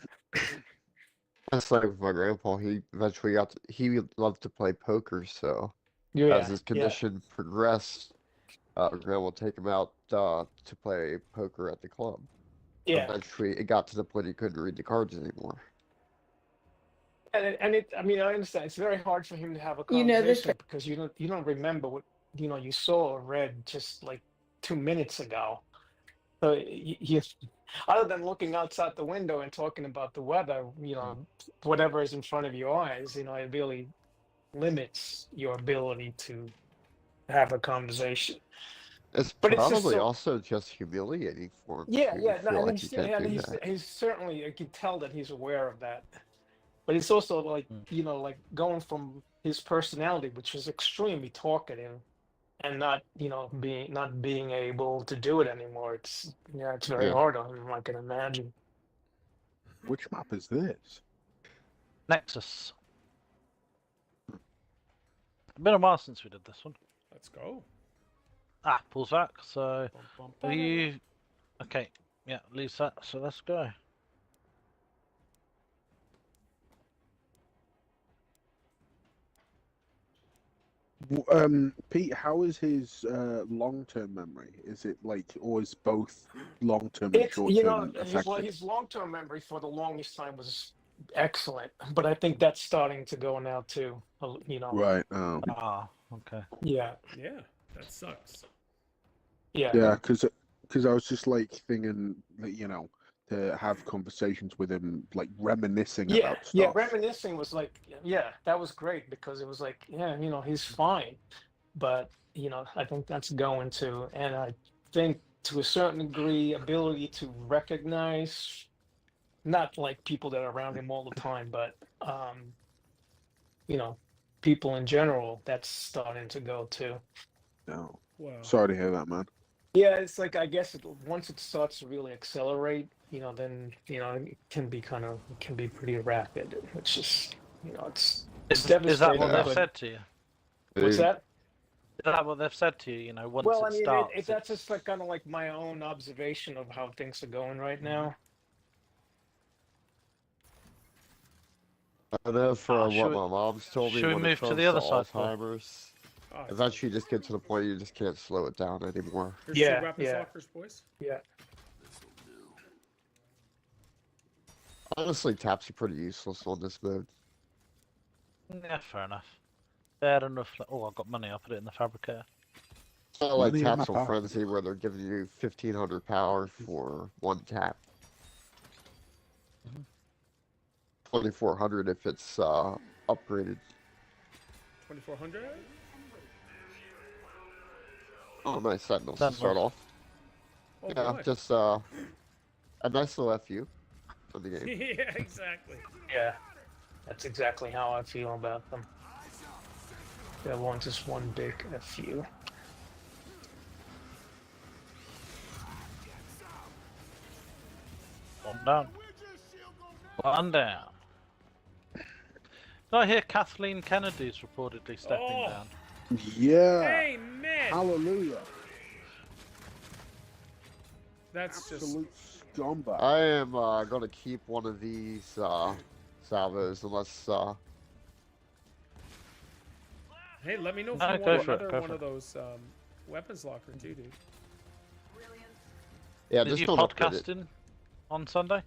That's like with my grandpa. He eventually he loved to play poker, so Yeah, as his condition progressed, grandma would take him out to play poker at the club. yeah. Eventually, it got to the point he couldn't read the cards anymore. And I mean, I understand it's very hard for him to have a You know this- conversation because you don't remember what you saw or read just like 2 minutes ago. So you other than looking outside the window and talking about the weather, whatever is in front of your eyes, it really limits your ability to have a conversation. It's But it's just probably so- also just humiliating for him. Yeah, to yeah, feel no, like and he can't do that. he's certainly, I can tell that he's aware of that. But it's also like, like going from his personality, which is extremely talkative, and not being able to do it anymore. It's very Yeah. hard on him, I can imagine. Which map is this? Nexus. It's been a while since we did this one. Let's go. Ah, pulls back. So Bum, bum, are bum. you? Okay, yeah, leaves that. So let's go. Pete, how is his long-term memory? Is it like always both long-term and It's you know, short-term affected? his long-term memory for the longest time was excellent, but I think that's starting to go now too. You know, Right. Ah, okay. yeah, Yeah, that sucks. yeah, Yeah, because I was just like thinking that, you know, to have conversations with him, like reminiscing yeah, about yeah. stuff. Reminiscing was like, yeah, that was great because it was like, yeah, you know, he's fine, but you know, I think that's going to, and I think to a certain degree, ability to recognize, not like people that are around him all the time, but you know, people in general, that's starting to go too. No. Wow. Sorry to hear that, man. Yeah, it's like I guess once it starts to really accelerate, you know, then you know it can be it can be pretty rapid. It's just you know it's Is that devastating. what they've but said to you? what's Dude, that? Is that what they've said to you? You know, once Well, I it mean, starts, that's just like kind of like my own observation of how things are going right now. I know from should what we- my mom's told me should we when move it to the comes other to side, Paul? Alzheimer's, Oh, it's eventually you just get to the point you just can't slow it down anymore. There's Yeah, two weapons yeah. lockers, boys. Yeah, Honestly, taps are pretty useless on this mode. Yeah, fair enough. Fair enough. Oh, I've got money. I'll put it in the fabricator. It's not like Money in my taps on pocket. Frenzy where they're giving you 1500 power for one tap. 2400 if it's upgraded. 2400. Oh, nice Sentinels to Sentinels. start off. Oh Yeah, boy. just a nice little FU of the game. Yeah, exactly. yeah. That's exactly how I feel about them. They want just one big FU. One down. One down. Did I hear Kathleen Kennedy's reportedly stepping Oh. down? Yeah. Hey man, Hallelujah. that's just Absolute scumbag. I am gonna keep one of these salvos unless hey. Let me know if No, you go want for it, another go one for of those weapons locker too, dude. yeah, Did just you don't upgrade it. podcasting on Sunday?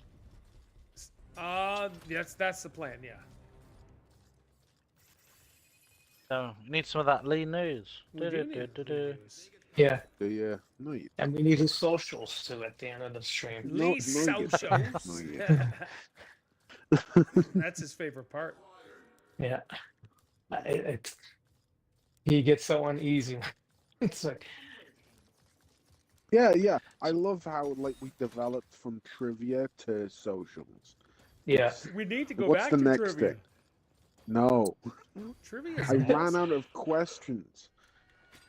That's the plan. Yeah. No, you need some of that lean news. We do need news. Yeah, Yeah. No, you and we need his socials too at the end of the stream. Lee no, you South don't. shows. No, you That's his favorite part. Yeah, he gets so uneasy. It's like, Yeah. I love how like we developed from trivia to socials. yeah, We need to go What's back the to next trivia. thing? No, Trivia. I ran out of questions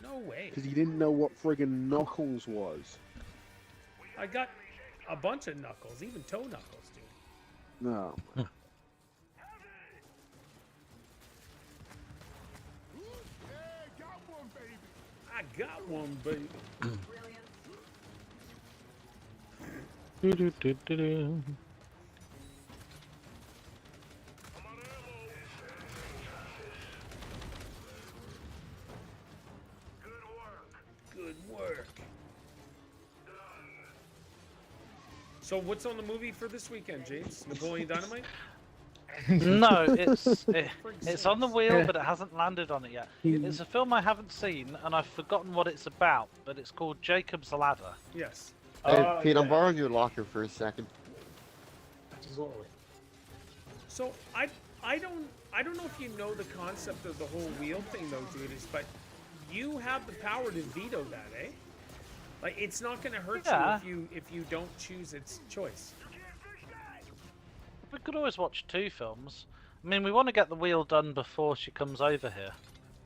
No way. because he didn't know what friggin' knuckles was. I got a bunch of knuckles, even toe knuckles, dude. No. I got one, baby. Do-do-do-do-do. Good work. So what's on the movie for this weekend, James? Napoleon Dynamite? No, it's Frick's it's on the sakes. wheel, but it hasn't landed on it yet. It's a film I haven't seen, and I've forgotten what it's about. But it's called Jacob's Ladder. Yes. Hey, Pete, I'm yeah. borrowing your locker for a second. Absolutely. So I don't know if you know the concept of the whole wheel thing though, dude, is but you have the power to veto that, eh? Like it's not gonna hurt Yeah. you if you don't choose its choice. We could always watch two films. I mean, we want to get the wheel done before she comes over here.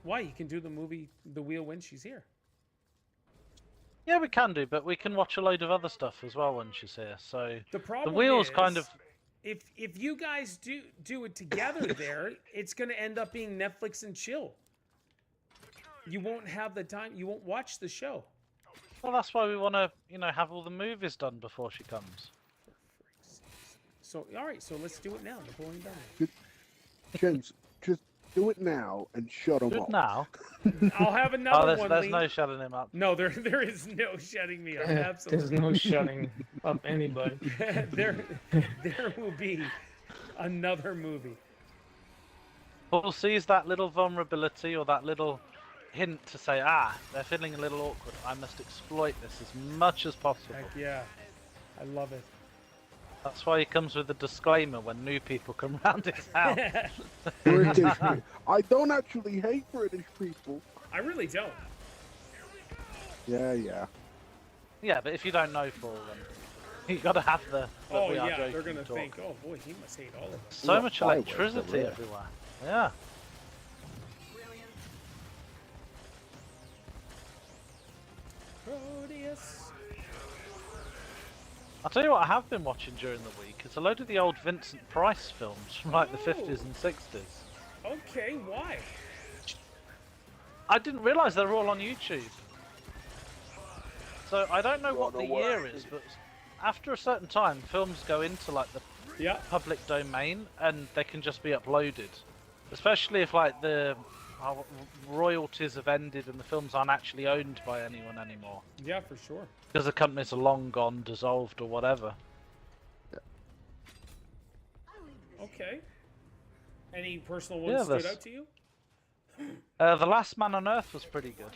Why? You can do the movie The Wheel when she's here. Yeah, we can do, but we can watch a load of other stuff as well when she's here. So The problem wheel's is, kind of- if you guys do it together there, it's gonna end up being Netflix and chill. You won't have the time. You won't watch the show. well, that's why we want to, have all the movies done before she comes. So all right, so let's do it now. Napoleon Dynamite. James, just Do it now and shut him Good up. now. I'll have another Oh, one. there's Lee. no shutting him up. No, there is no shutting me up. There's Absolutely. no shutting up anybody. there will be another movie. Paul sees that little vulnerability or that little hint to say, they're feeling a little awkward. I must exploit this as much as possible. Heck yeah, I love it. That's why he comes with a disclaimer when new people come round his house. British people. I don't actually hate British people. I really don't. Yeah, yeah. Yeah, but if you don't know Paul, then you got to have the Oh we are yeah, joking they're gonna talk. think, oh boy, he must hate all of us. So Well, much fireworks electricity everywhere. everywhere. Yeah. Proteus. I'll tell you what I have been watching during the week. It's a load of the old Vincent Price films from like the 50s and 60s. Okay, why? I didn't realise they were all on YouTube. So I don't know what the year is, but after a certain time, films go into like the Yeah. public domain and they can just be uploaded. Especially if like the royalties have ended and the films aren't actually owned by anyone anymore. Yeah, for sure. Because the companies are long gone, dissolved or whatever. Okay. Any personal ones Yeah, stood there's- out to you? The Last Man on Earth was pretty good.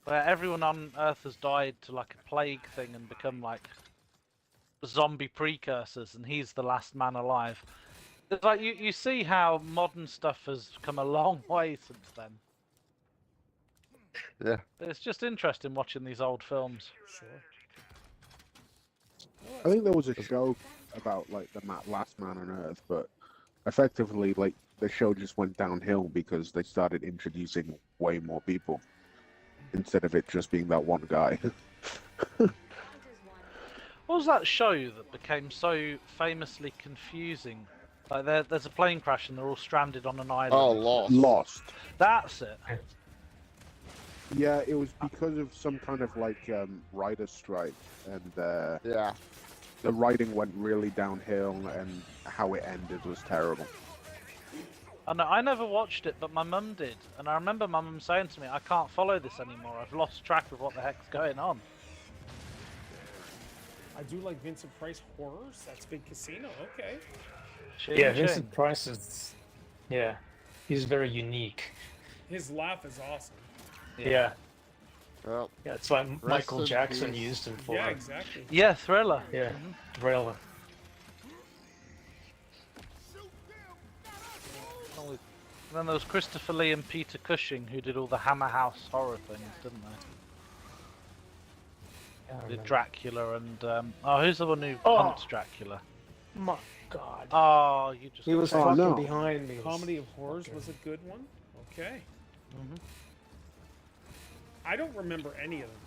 Where everyone on Earth has died to like a plague thing and become like zombie precursors, and he's the last man alive. It's like you see how modern stuff has come a long way since then. Yeah. It's just interesting watching these old films. Sure. I think there was a show about like the last man on Earth, but effectively, like the show just went downhill because they started introducing way more people instead of it just being that one guy. What was that show that became so famously confusing? Like there's a plane crash and they're all stranded on an island. Oh, Lost. Lost. That's it. Yeah, it was because of some kind of like writer strike, and Yeah. the writing went really downhill, and how it ended was terrible. I never watched it, but my mum did, and I remember my mum saying to me, "I can't follow this anymore. I've lost track of what the heck's going on." I do like Vincent Price horrors. That's Big Casino. Okay. Yeah, Vincent Price is. Yeah, he's very unique. His laugh is awesome. Yeah, Well, yeah, it's what Michael in Jackson peace. used him for. Yeah, exactly. Yeah, Thriller. Yeah, Thriller. And then there was Christopher Lee and Peter Cushing who did all the Hammer House horror things, didn't they? Yeah, I Did remember. Dracula and who's the one who Oh. hunts Dracula? My God, Oh, you just he was Oh, fucking no. behind me. Comedy of Horrors Okay. was a good one. Okay. Mhm. I don't remember any of them.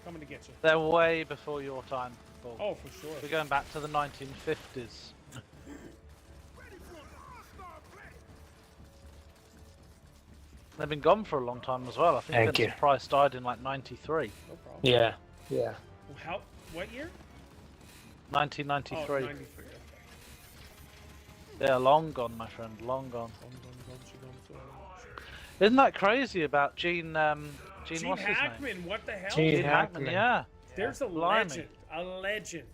Coming to get you. They're way before your time, Paul. Oh, for sure. We're going back to the 1950s. They've been gone for a long time as well. I think Thank Vincent you. Price died in like 93. No problem. Yeah, yeah. How? What year? 1993. Oh, 93. Okay. Yeah, long gone, my friend, long gone. Dum, dum, dum, shi, dum, dum. Isn't that crazy about Gene Gene what's his name? Hackman. What the hell? Gene Gene Hackman, Hackman. yeah. There's a Blimey. legend. A legend.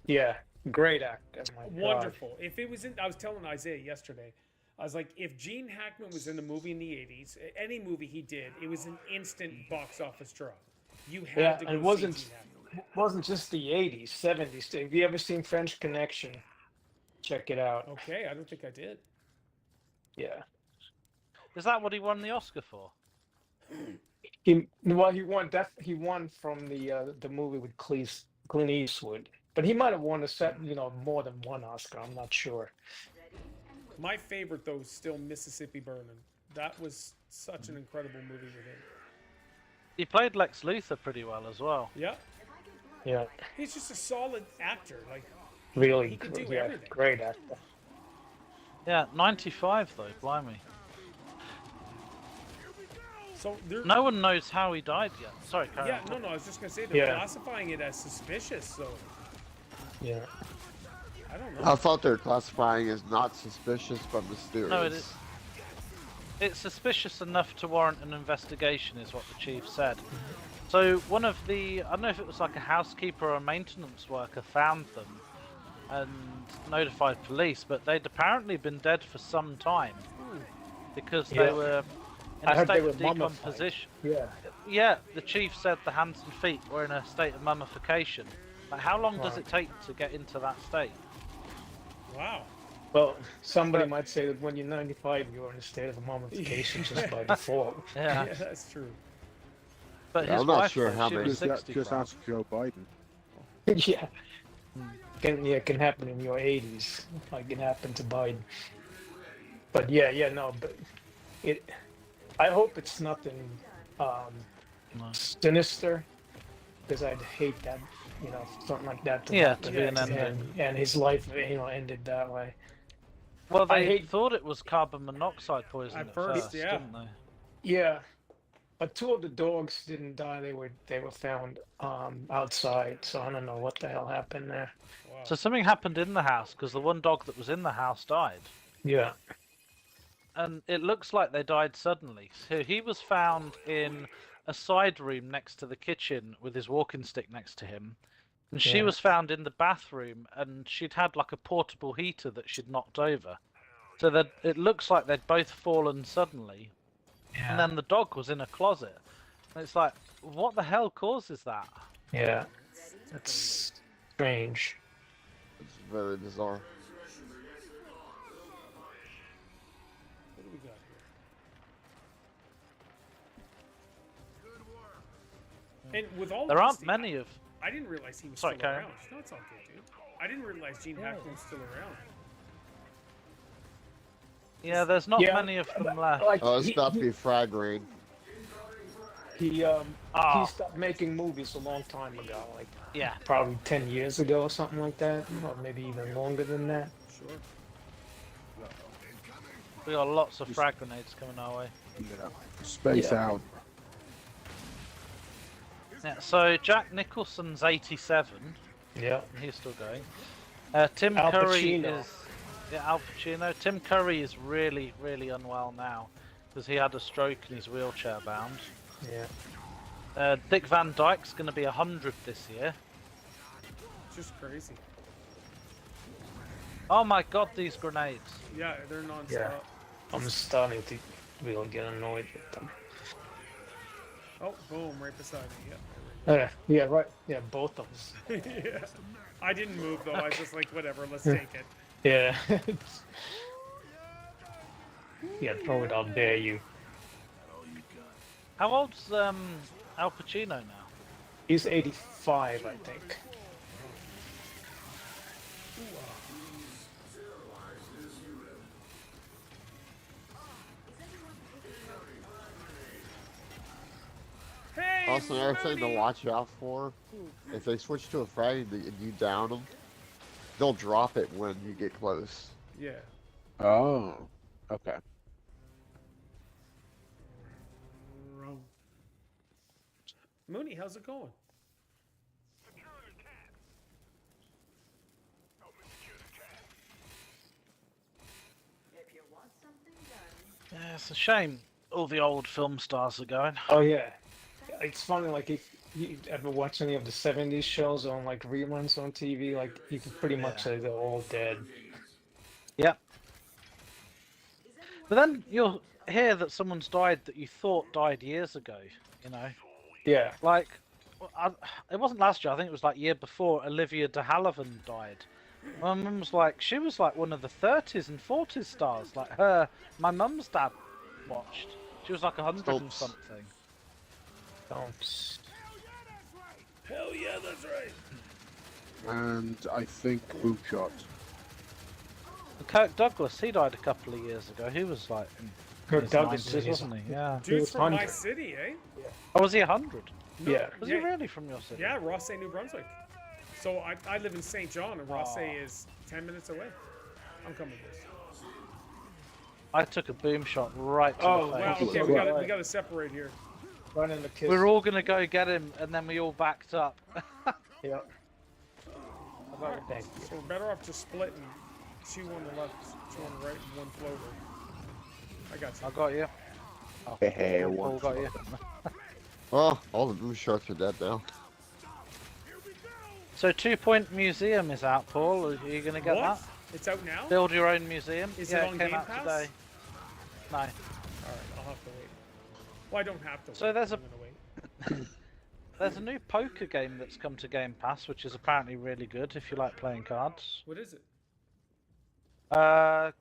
Yeah, great actor. My God. Wonderful. If it was in, I was telling Isaiah yesterday, I was like, if Gene Hackman was in the movie in the 80s, any movie he did, it was an instant box office draw. You had Yeah, to go and it see wasn't Gene Hackman. it wasn't just the 80s, 70s. Have you ever seen French Connection? Check it out. Okay, I don't think I did. Yeah. Is that what he won the Oscar for? He won from the movie with Clint Eastwood, but he might have won more than one Oscar. I'm not sure. My favorite, though, is still Mississippi Burning. That was such an incredible movie with him. He played Lex Luthor pretty well as well. Yeah, Yeah, he's just a solid actor. Like, really, He could do yeah, everything. great actor. Yeah, 95 though, blimey. so there. No one knows how he died yet. Sorry, carry on. No, I was just gonna say they're Yeah. classifying it as suspicious. So Yeah, I don't know. I thought they were classifying as not suspicious but mysterious. No, it is. It's suspicious enough to warrant an investigation, is what the chief said. So one of the, I don't know if it was like a housekeeper or a maintenance worker, found them and notified police, but they'd apparently been dead for some time because they were in I a heard state they of were mummified. decomposition. Yeah. Yeah, the chief said the hands and feet were in a state of mummification. Like, how long does Wow. it take to get into that state? Wow. Well, somebody might say that when you're 95, you're in a state of mummification just by default. Yeah, Yeah, that's true. but Yeah, his I'm not wife, sure though, how she many- was 60. Just bro. ask Joe Biden. Yeah. It can happen in your 80s, like it happened to Biden. But no, but I hope it's nothing No. sinister, because I'd hate that, something like that to Yeah, happen. to be an ending. And his life, ended that way. Well, I they hate- thought it was carbon monoxide poisoning At at first, first, yeah. didn't they? Yeah, but 2 of the dogs didn't die. They were found outside, so I don't know what the hell happened there. Wow. So something happened in the house because the one dog that was in the house died. Yeah. And it looks like they died suddenly. So he was found in a side room next to the kitchen with his walking stick next to him. And she Yeah. was found in the bathroom and she'd had like a portable heater that she'd knocked over. So that it looks like they'd both fallen suddenly. Yeah. And then the dog was in a closet. And it's like, what the hell causes that? Yeah. That's strange. It's very bizarre. What do we got here? And with all There of aren't this, many of... I didn't realize he was Sorry, still carry on. around. No, it's all good, dude. I didn't realize Gene Hackman was still around. Yeah, there's not Yeah, many of them left. Like Oh, it's about to be frag raid. he Ah. stopped making movies a long time ago, like Yeah. probably 10 years ago or something like that, or maybe even longer than that. Sure. We got lots of frag grenades coming our way. Yeah. Space Yeah. out. Yeah, so Jack Nicholson's 87. Yeah. He's still going. Tim Al Curry Pacino. is... Yeah, Al Pacino. Tim Curry is really, really unwell now because he had a stroke and he's wheelchair bound. Yeah. Dick Van Dyke's going to be 100 this year. It's just crazy. Oh my god, these grenades. Yeah, they're non-stop. Yeah. I'm starting to really get annoyed with them. Oh, boom, right beside me. Yeah. Yeah, right. Yeah, both of us. Yeah. I didn't move though. I was just like, whatever, let's take it. Yeah. Yeah, throw it out there, you. How old's Al Pacino now? He's 85, I think. Hey, Also, another thing to Rudy! watch out for, if they switch to a frag and you down them, they'll drop it when you get close. Yeah. Oh. Okay. Mooney, how's it going? Yeah, it's a shame all the old film stars are going. Oh, yeah. It's funny, like, if you ever watch any of the 70s shows on, like, reruns on TV, like, you can pretty much say they're all dead. Yeah. But then you'll hear that someone's died that you thought died years ago, you know? Yeah. Like, it wasn't last year, I think it was like year before, Olivia de Havilland died. My mum was like, she was like one of the 30s and 40s stars. Like my mum's dad watched. She was like 100 and Oops. something. Don't. Hell yeah, that's right. And I think boot shot. And Kirk Douglas, he died a couple of years ago. He was like in Kirk his Douglas 90s, is- wasn't he? Yeah. He Dude's was from my 100. city, eh? Oh, was he 100? Yeah. Was Yeah. he really from your city? Yeah, Rossay, New Brunswick. So I live in St. John, and Rossay is 10 minutes away. I'm coming with this. I took a boom shot right to Oh, the Wow, face. okay, we got to separate here. Right in the kiss. We're all gonna go get him, and then we all backed up. Yeah. I Alright, Thank you. so we're better off just splitting. 2 on the left, 2 on the right, and 1 floater. I got you. I got you. Oh, Hey, Paul one got you. Oh, all the blue sharks are dead now. So 2 Point Museum is out, Paul. Are you going to get What? that? It's out now? Build your own museum. Is yeah, it on came Game out Pass? today. No. Alright, I'll have to wait. Well, I don't have to wait. So there's I'm gonna wait. There's a new poker game that's come to Game Pass, which is apparently really good if you like playing cards. What is it? I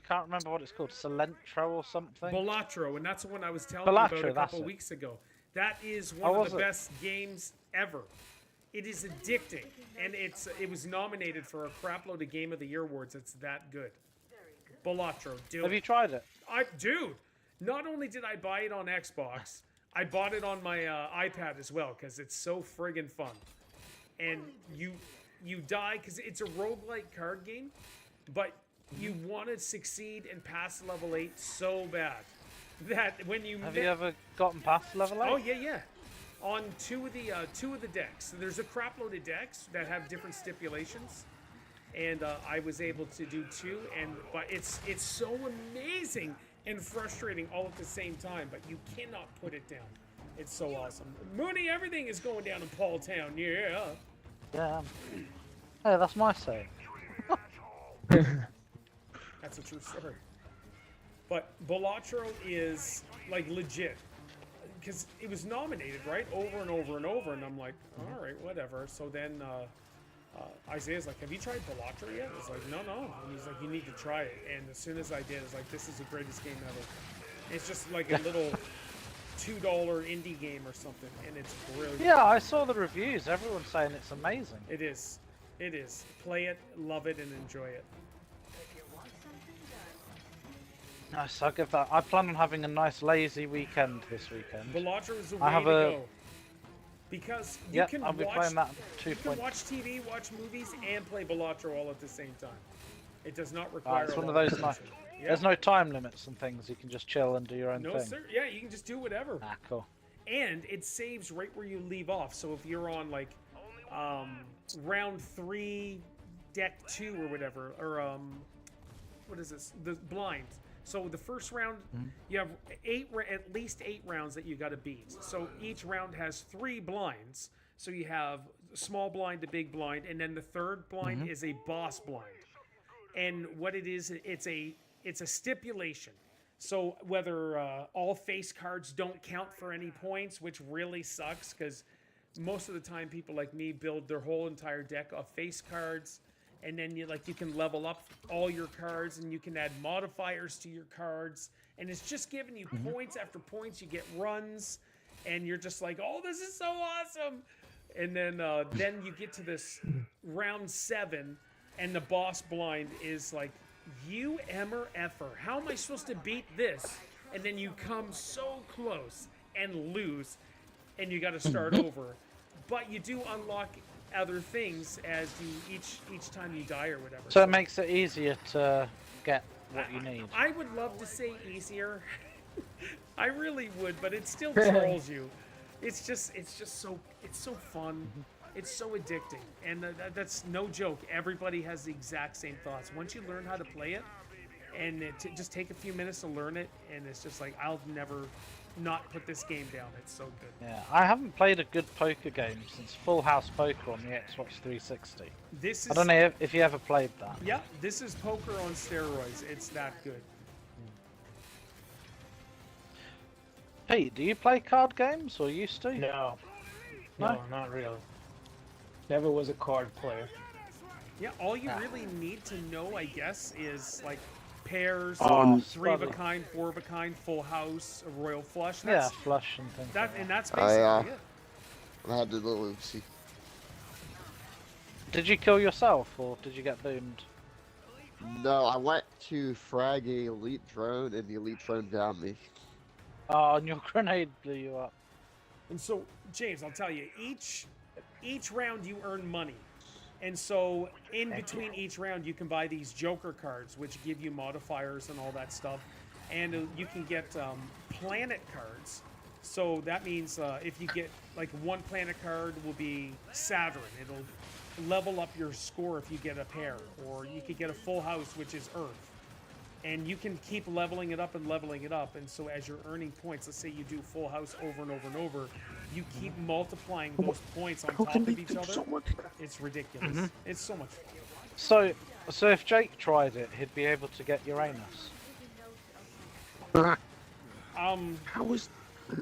can't remember what it's called. Cilantro or something. Balatro, and that's the one I was telling you Balatro, about a that's couple it. weeks ago. That is How one of was the it? best games ever. It is addicting, and it was nominated for a crapload of Game of the Year awards. It's that good. Balatro, dude. Have you tried it? Dude, not only did I buy it on Xbox, I bought it on my iPad as well because it's so friggin' fun. And you die because it's a roguelike card game, but you want to succeed and pass level 8 so bad that when you Have you ever gotten past level 8? Oh yeah. On two of the decks, there's a crap load of decks that have different stipulations, and I was able to do 2. But it's so amazing and frustrating all at the same time. But you cannot put it down. It's so awesome. Mooney, everything is going down in Paul Town. Yeah. Yeah. Hey, that's my saying. That's a true story. But Balatro is like legit. Because it was nominated, right? Over and over and over. And I'm like, all right, whatever. So then Isaiah's like, have you tried Balatro yet? I was like, no. And he's like, you need to try it. And as soon as I did, I was like, this is the greatest game ever. It's just like a little $2 indie game or something. And it's brilliant. Yeah, I saw the reviews. Everyone's saying it's amazing. It is. It is. Play it, love it, and enjoy it. Nice, I'll give that. I plan on having a nice lazy weekend this weekend. Balatro is the I way have to a- go. Because you Yeah, can I'll be watch playing that 2 You can Point. watch TV, watch movies, and play Balatro all at the same time. It does not require. It's a one of lot those nice. attention. Yeah. There's no time limits and things. You can just chill and do your own No, thing. sir. Yeah, you can just do whatever. Ah, cool. And it saves right where you leave off. So if you're on like round 3, deck 2 or whatever, or what is this? The blind. So the first round, you have at least 8 rounds that you got to beat. So each round has 3 blinds. So you have small blind to big blind, and then the third blind is a boss blind. And what it is, it's a stipulation. So whether all face cards don't count for any points, which really sucks because most of the time people like me build their whole entire deck of face cards, and then you can level up all your cards and you can add modifiers to your cards, and it's just giving you points after points. You get runs, and you're just like, oh, this is so awesome. And then you get to this round 7, and the boss blind is like, you emmer effer, how am I supposed to beat this? And then you come so close and lose, and you got to start over. But you do unlock other things as you each time you die or whatever. So it makes it easier to get what you need. I would love to say easier. I really would, but it still trolls you. It's just so fun. It's so addicting, and that's no joke. Everybody has the exact same thoughts. Once you learn how to play it, and just take a few minutes to learn it, and it's just like, I'll never not put this game down. It's so good. Yeah, I haven't played a good poker game since Full House Poker on the Xbox 360. This is, I don't know if you ever played that. Yeah, this is poker on steroids. It's that good. Pete, do you play card games or used to? No, No? not really. Never was a card player. Yeah, all you really need to know, I guess, is like pairs, Oh, 3 of a study. kind, 4 of a kind, full house, a royal flush. Yeah, That's, flush and things. like that. and that's basically it. I had the little oopsie. Did you kill yourself or did you get boomed? No, I went to frag a elite drone, and the elite drone downed me. Oh, and your grenade blew you up. And so, James, I'll tell you, each round you earn money. And so in between each round, you can buy these Joker cards, which give you modifiers and all that stuff. And you can get planet cards, So that means if you get like one planet card will be Saturn. It'll level up your score if you get a pair, or you could get a full house, which is Earth. And you can keep leveling it up and leveling it up. And so as you're earning points, let's say you do full house over and over and over, you keep multiplying those points on top of each other. It's ridiculous. It's so much fun. So if Jake tried it, he'd be able to get Uranus. How is...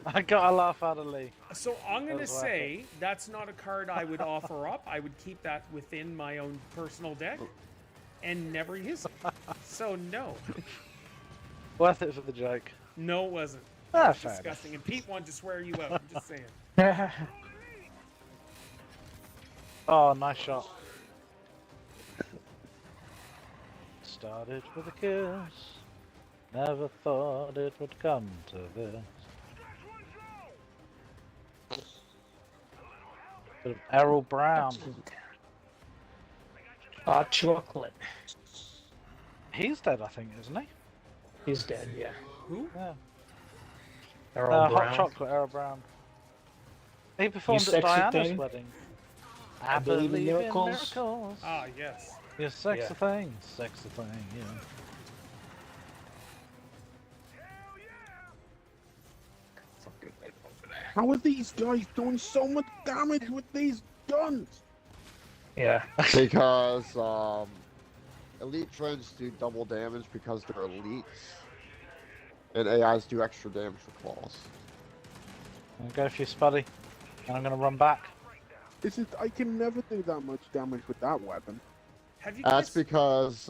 I got a laugh out of Lee. So I'm going to say that's not a card I would offer up. I would keep that within my own personal deck and never use it. So no. Worth it for the joke. No, it wasn't. Ah, It's fair disgusting. And Pete wanted to swear you out. I'm just saying. Oh, nice shot. Started with a kiss. Never thought it would come to this. Bit of Errol Brown. Chocolate. He's dead, I think, isn't he? He's dead, yeah. Who? Yeah. Errol Brown. Hot chocolate, Errol Brown. He performed at sexy Diana's thing. wedding. I believe in miracles. Ah, yes. Yes, sexy Yeah. thing. Sexy thing, yeah. Fucking right over there. How are these guys doing so much damage with these guns? Yeah. Because elite friends do double damage because they're elites, and AIs do extra damage for claws. I'm gonna go for you, Spuddy. And I'm gonna run back. I can never do that much damage with that weapon. Have you That's guys... because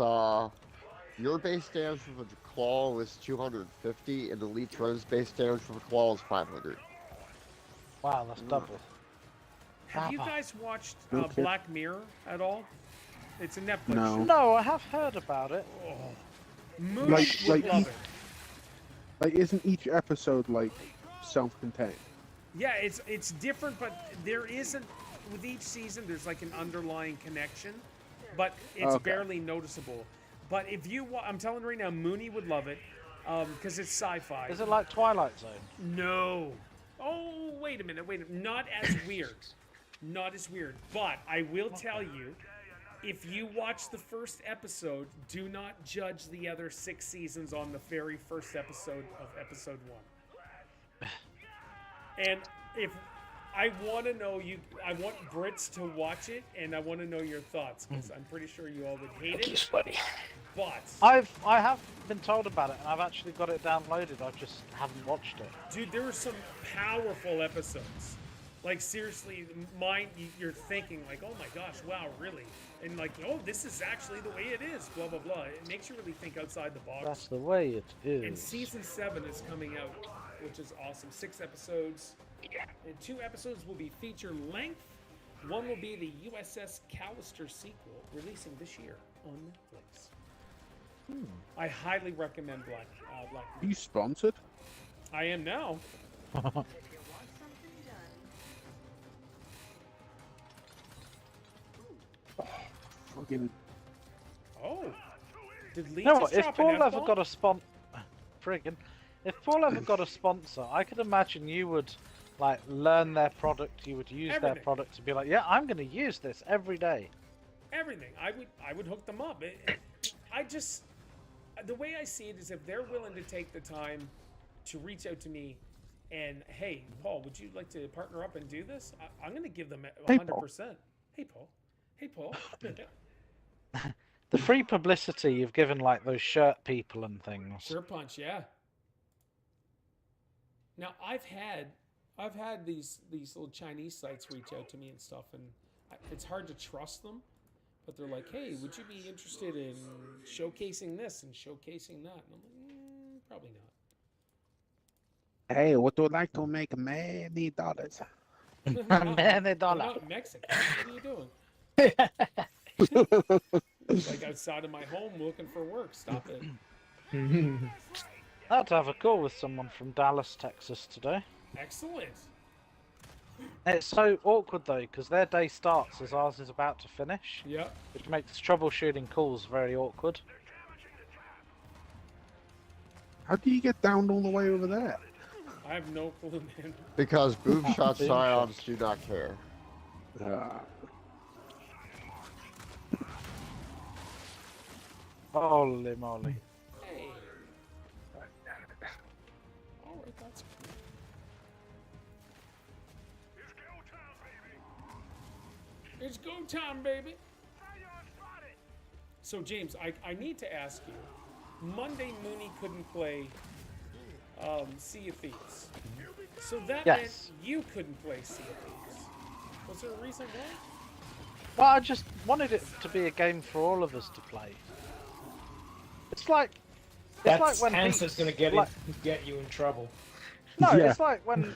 your base damage with a claw is 250, and elite friends' base damage with a claw is 500. Wow, that's double. Have you Papa. guys watched Okay. Black Mirror at all? It's a Netflix No. show. No, I have heard about it. Oh. Moon Like- would like love each- it. Like, isn't each episode, like, self-contained? Yeah, it's different, but there isn't... With each season, there's like an underlying connection, but it's Okay. barely noticeable. But if you... I'm telling you right now, Mooney would love it, because it's sci-fi. Is it like Twilight Zone? No. Oh, wait a minute. Not as weird. Not as weird. But I will tell you, if you watch the first episode, do not judge the other 6 seasons on the very first episode of episode 1. And if I want to know I want Brits to watch it, and I want to know your thoughts, because I'm pretty sure you all would hate Thank you, it. buddy. But I have been told about it, and I've actually got it downloaded. I just haven't watched it. dude, there were some powerful episodes. Like, seriously, you're thinking, like, oh my gosh, wow, really? And like, oh, this is actually the way it is, blah, blah, blah. It makes you really think outside the box. That's the way it is. And season 7 is coming out, which is awesome. 6 episodes. And 2 episodes will be feature length. One will be the USS Callister sequel, releasing this year on Netflix. I highly recommend Black Are Mirror. you sponsored? I am now. Fucking... Oh. Did Lee You know just what? If drop an Paul ever F-bomb? got a friggin', if Paul ever got a sponsor, I could imagine you would like learn their product. You would use their Everything. product to be like, yeah, I'm going to use this every day. Everything. I would hook them up. I just, the way I see it is, if they're willing to take the time to reach out to me and, hey, Paul, would you like to partner up and do this? I'm going to give them 100%. Hey, Paul. Hey, Paul. The free publicity you've given like those shirt people and things. Sure punch, yeah. Now I've had these little Chinese sites reach out to me and stuff, and it's hard to trust them. But they're like, hey, would you be interested in showcasing this and showcasing that? And I'm like, probably not. Hey, would you like to make many dollars? Many We're dollar. not in Mexico. What are you doing? Like outside of my home looking for work. Stop it. I had to have a call with someone from Dallas, Texas today. Excellent. It's so awkward though, because their day starts as ours is about to finish, Yeah. which makes troubleshooting calls very awkward. How do you get down all the way over there? I have no clue, man. Because boom shot scions do not care. Holy moly. Hey. Alright, that's cool. It's go time, baby. So, James, I need to ask you. Monday, Mooney couldn't play Sea of Thieves. So that meant you couldn't play Sea of Thieves. Was there a reason why? Well, I just wanted it to be a game for all of us to play. It's like when Hansa's gonna get you in trouble. No, it's like when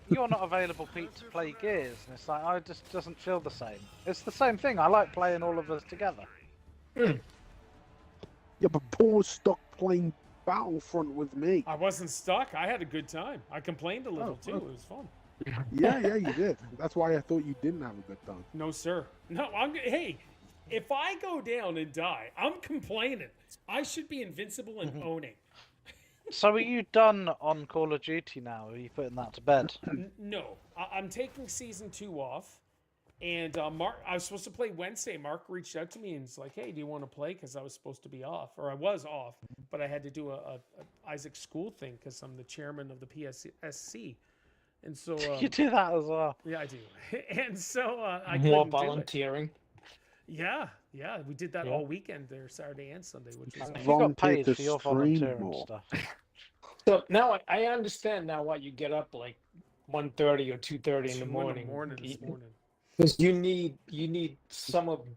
you're not available, Pete, to play Gears, and it's like it just doesn't feel the same. It's the same thing. I like playing all of us together. Yeah, but Paul's stuck playing Battlefront with me. I wasn't stuck. I had a good time. I complained a little too. It was fun. Yeah, you did. That's why I thought you didn't have a good time. No, sir. No, hey, if I go down and die, I'm complaining. I should be invincible and owning. So are you done on Call of Duty now? Are you putting that to bed? No, I'm taking season 2 off. And Mark, I was supposed to play Wednesday. Mark reached out to me and was like, "Hey, do you want to play?" Because I was supposed to be off, or I was off, but I had to do a Isaac school thing because I'm the chairman of the PSSC, and so you do that as well. Yeah, I do. And so I more couldn't volunteering. Yeah, we did that all weekend there, Saturday and Sunday, which was you got paid for your volunteering stuff. So now I understand now why you get up like 1:30 or 2:30 in the morning. This morning. Because you need some of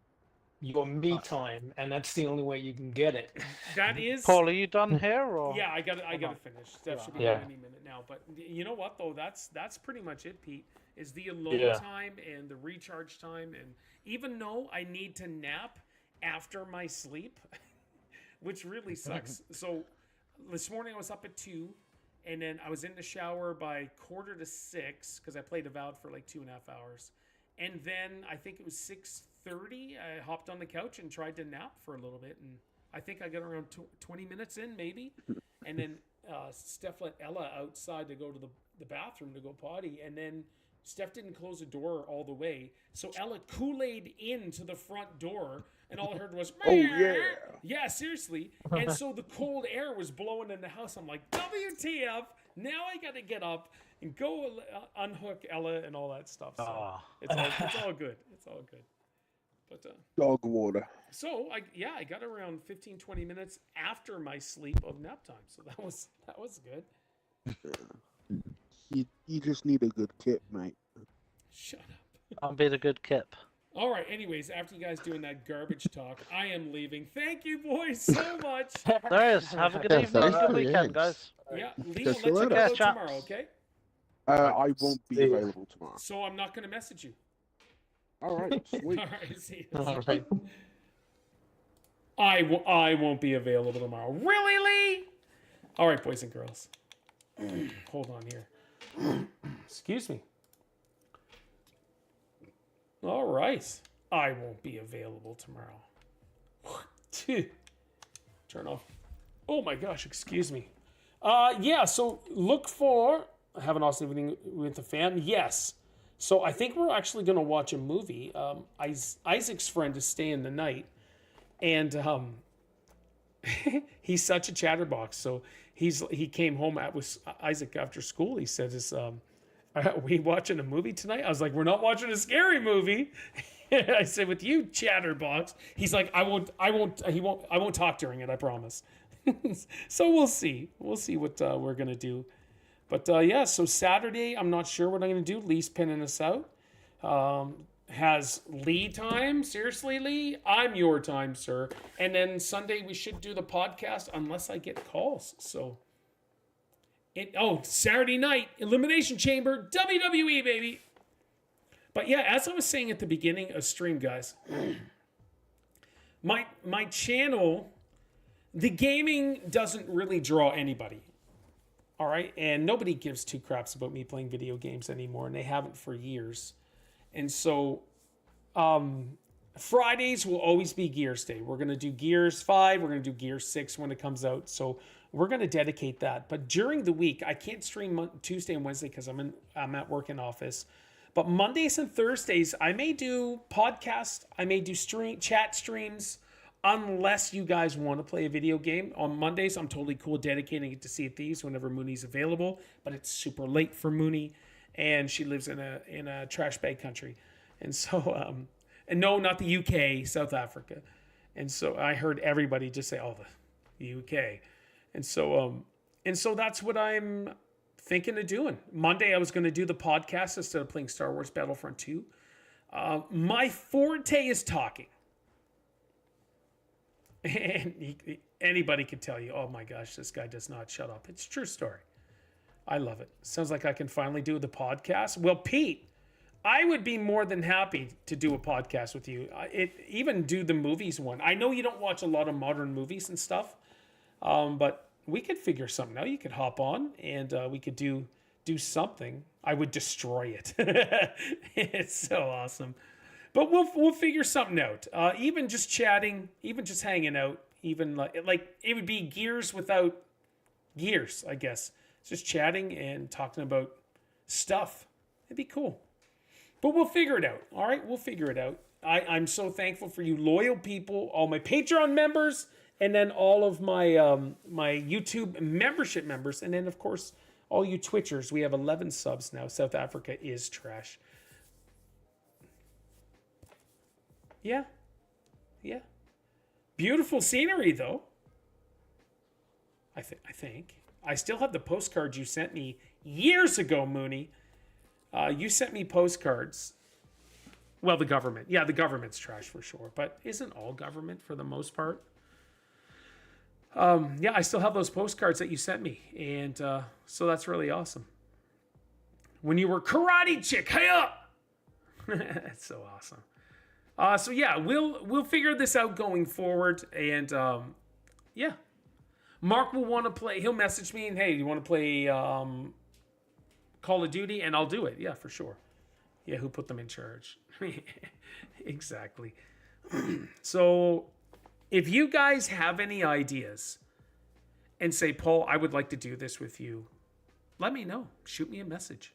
your me time, and that's the only way you can get it. That is. Paul, are you done here, or? Yeah, I got to finish. Steph should be any minute now. But you know what though? That's pretty much it, Pete. Is the alone time and the recharge time, and even though I need to nap after my sleep, which really sucks. So this morning I was up at 2. And then I was in the shower by 5:45 because I played Avowed for like 2.5 hours. And then I think it was 6:30. I hopped on the couch and tried to nap for a little bit. And I think I got around 20 minutes in, maybe. And then Steph let Ella outside to go to the bathroom to go potty. And then Steph didn't close the door all the way. So Ella Kool-Aid into the front door. And all I heard was, oh, yeah. Yeah, seriously. And so the cold air was blowing in the house. I'm like, WTF. Now I got to get up and go unhook Ella and all that stuff. So it's all good. It's all good. But dog water. So I got around 15-20 minutes after my sleep of nap time. So that was good. You just need a good kit, mate. Shut up. I'll be the good kip. All right. Anyways, after you guys doing that garbage talk, I am leaving. Thank you, boys, so much. There is. Have a good evening. Have a good weekend, guys. Yeah, Lee will let you know tomorrow, okay? I won't be available tomorrow. So I'm not going to message you. All right, sweet. All right, see you. All right. I won't be available tomorrow. Really, Lee? All right, boys and girls. Hold on here. Excuse me. All right. I won't be available tomorrow. Turn off. Oh my gosh, excuse me. Yeah, so look for Have an Awesome Evening with the Fam. Yes. So I think we're actually going to watch a movie. Isaac's friend is staying the night. And he's such a chatterbox. So he came home with Isaac after school. He said, "Are we watching a movie tonight?" I was like, "We're not watching a scary movie." I said, "With you, chatterbox." He's like, I won't talk during it, I promise." So we'll see. We'll see what we're gonna do. But yeah, so Saturday, I'm not sure what I'm gonna do. Lee's pinning us out. Has Lee time? Seriously, Lee? I'm your time, sir. And then Sunday we should do the podcast unless I get calls. So Saturday night, Elimination Chamber, WWE, baby. But yeah, as I was saying at the beginning of stream, guys, my channel, the gaming doesn't really draw anybody. All right? And nobody gives two craps about me playing video games anymore, and they haven't for years. And so Fridays will always be Gears Day. We're going to do Gears 5. We're going to do Gears 6 when it comes out. So we're going to dedicate that. But during the week, I can't stream Tuesday and Wednesday because I'm at work in office. But Mondays and Thursdays, I may do podcasts. I may do chat streams, unless you guys want to play a video game. On Mondays, I'm totally cool dedicating it to Sea of Thieves whenever Mooney's available. But it's super late for Mooney, and she lives in a trash bag country, and so and no, not the UK, South Africa. And so I heard everybody just say, "Oh, the UK," and so that's what I'm thinking of doing. Monday, I was going to do the podcast instead of playing Star Wars Battlefront 2. My forte is talking. And anybody can tell you, oh my gosh, this guy does not shut up. It's a true story. I love it. Sounds like I can finally do the podcast. Well, Pete, I would be more than happy to do a podcast with you. Even do the movies one. I know you don't watch a lot of modern movies and stuff, but we could figure something out. You could hop on and we could do something. I would destroy it. It's so awesome. But we'll figure something out. Even just chatting, even just hanging out, even like it would be gears without gears, I guess. Just chatting and talking about stuff. It'd be cool. But we'll figure it out. All right, we'll figure it out. I'm so thankful for you loyal people, all my Patreon members, and then all of my my YouTube membership members, and then of course all you Twitchers. We have 11 subs now. South Africa is trash. Yeah. Beautiful scenery though. I think. I still have the postcards you sent me years ago, Mooney. You sent me postcards. Well, the government. Yeah, the government's trash for sure. But isn't all government for the most part? Yeah, I still have those postcards that you sent me. And so that's really awesome. When you were Karate Chick, hey up! That's so awesome. So yeah, we'll figure this out going forward. And yeah. Mark will want to play. He'll message me and, hey, you want to play Call of Duty? And I'll do it. Yeah, for sure. Yeah, who put them in charge? Exactly. So if you guys have any ideas and say, Paul, I would like to do this with you, let me know. Shoot me a message.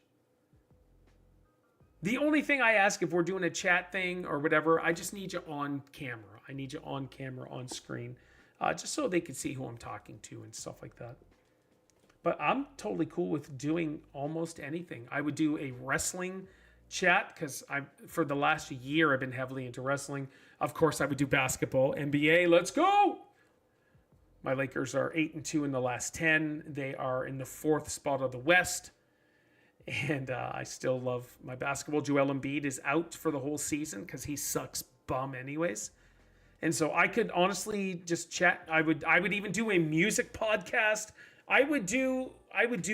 The only thing I ask if we're doing a chat thing or whatever, I just need you on camera. I need you on camera, on screen. Just so they can see who I'm talking to and stuff like that. But I'm totally cool with doing almost anything. I would do a wrestling chat because for the last year I've been heavily into wrestling. Of course, I would do basketball, NBA. Let's go! My Lakers are 8-2 in the last 10. They are in the 4th spot of the West. And I still love my basketball. Joel Embiid is out for the whole season because he sucks bum anyways. And so I could honestly just chat. I would even do a music podcast. I would do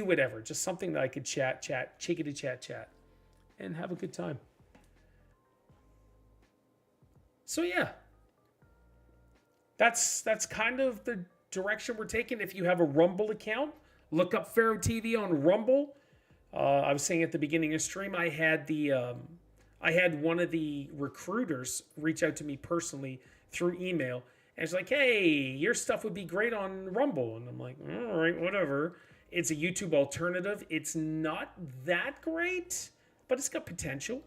whatever. Just something that I could chat, chickadee chat, and have a good time. So yeah. That's kind of the direction we're taking. If you have a Rumble account, look up Pharaoh TV on Rumble. I was saying at the beginning of the stream, I had one of the recruiters reach out to me personally through email, and it's like, hey, your stuff would be great on Rumble. And I'm like, all right, whatever. It's a YouTube alternative. It's not that great, but it's got potential.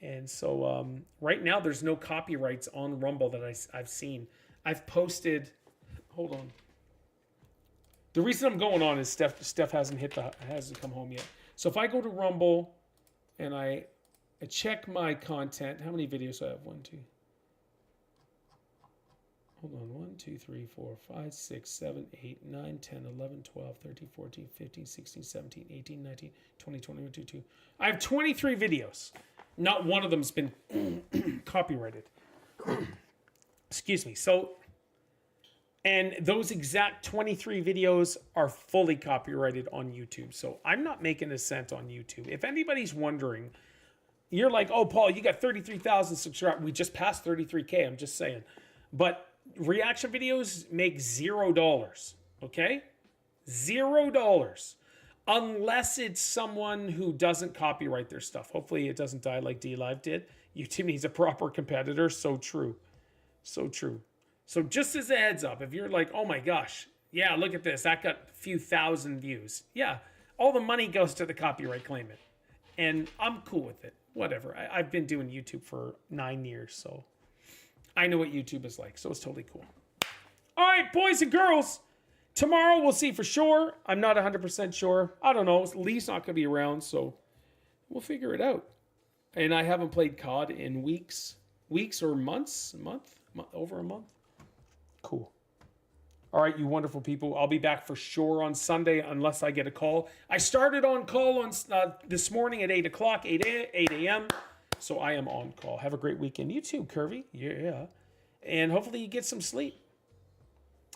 And so right now there's no copyrights on Rumble that I've seen. I've posted, hold on. The reason I'm going on is Steph hasn't come home yet. So if I go to Rumble and I check my content, how many videos do I have? 1, 2. Hold on. 1, 2, 3, 4, 5, 6, 7, 8, 9, 10, 11, 12, 13, 14, 15, 16, 17, 18, 19, 20, 21, 22. I have 23 videos. Not one of them's been copyrighted. Excuse me. So, and those exact 23 videos are fully copyrighted on YouTube. So I'm not making a cent on YouTube. If anybody's wondering, you're like, oh, Paul, you got 33,000 subscribers. We just passed 33K. I'm just saying. But reaction videos make $0. Okay? $0. Unless it's someone who doesn't copyright their stuff. Hopefully it doesn't die like DLive did. YouTube needs a proper competitor. So true. So true. So just as a heads up, if you're like, oh my gosh, yeah, look at this, that got a few thousand views. Yeah, all the money goes to the copyright claimant. And I'm cool with it. Whatever. I've been doing YouTube for 9 years, so I know what YouTube is like, so it's totally cool. All right, boys and girls. Tomorrow we'll see for sure. I'm not 100% sure. I don't know. Lee's not going to be around, so we'll figure it out. And I haven't played COD in weeks or months, over a month. Cool. All right, you wonderful people. I'll be back for sure on Sunday unless I get a call. I started on call on this morning at 8 o'clock, 8 a.m. So I am on call. Have a great weekend. You too, Curvy. Yeah. And hopefully you get some sleep.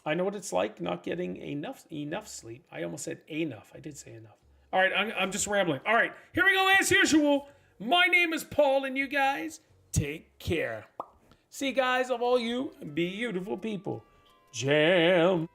I know what it's like not getting enough sleep. I almost said enough. I did say enough. All right, I'm just rambling. All right, here we go as usual. My name is Paul, and you guys take care. See, guys, of all you beautiful people. Jam.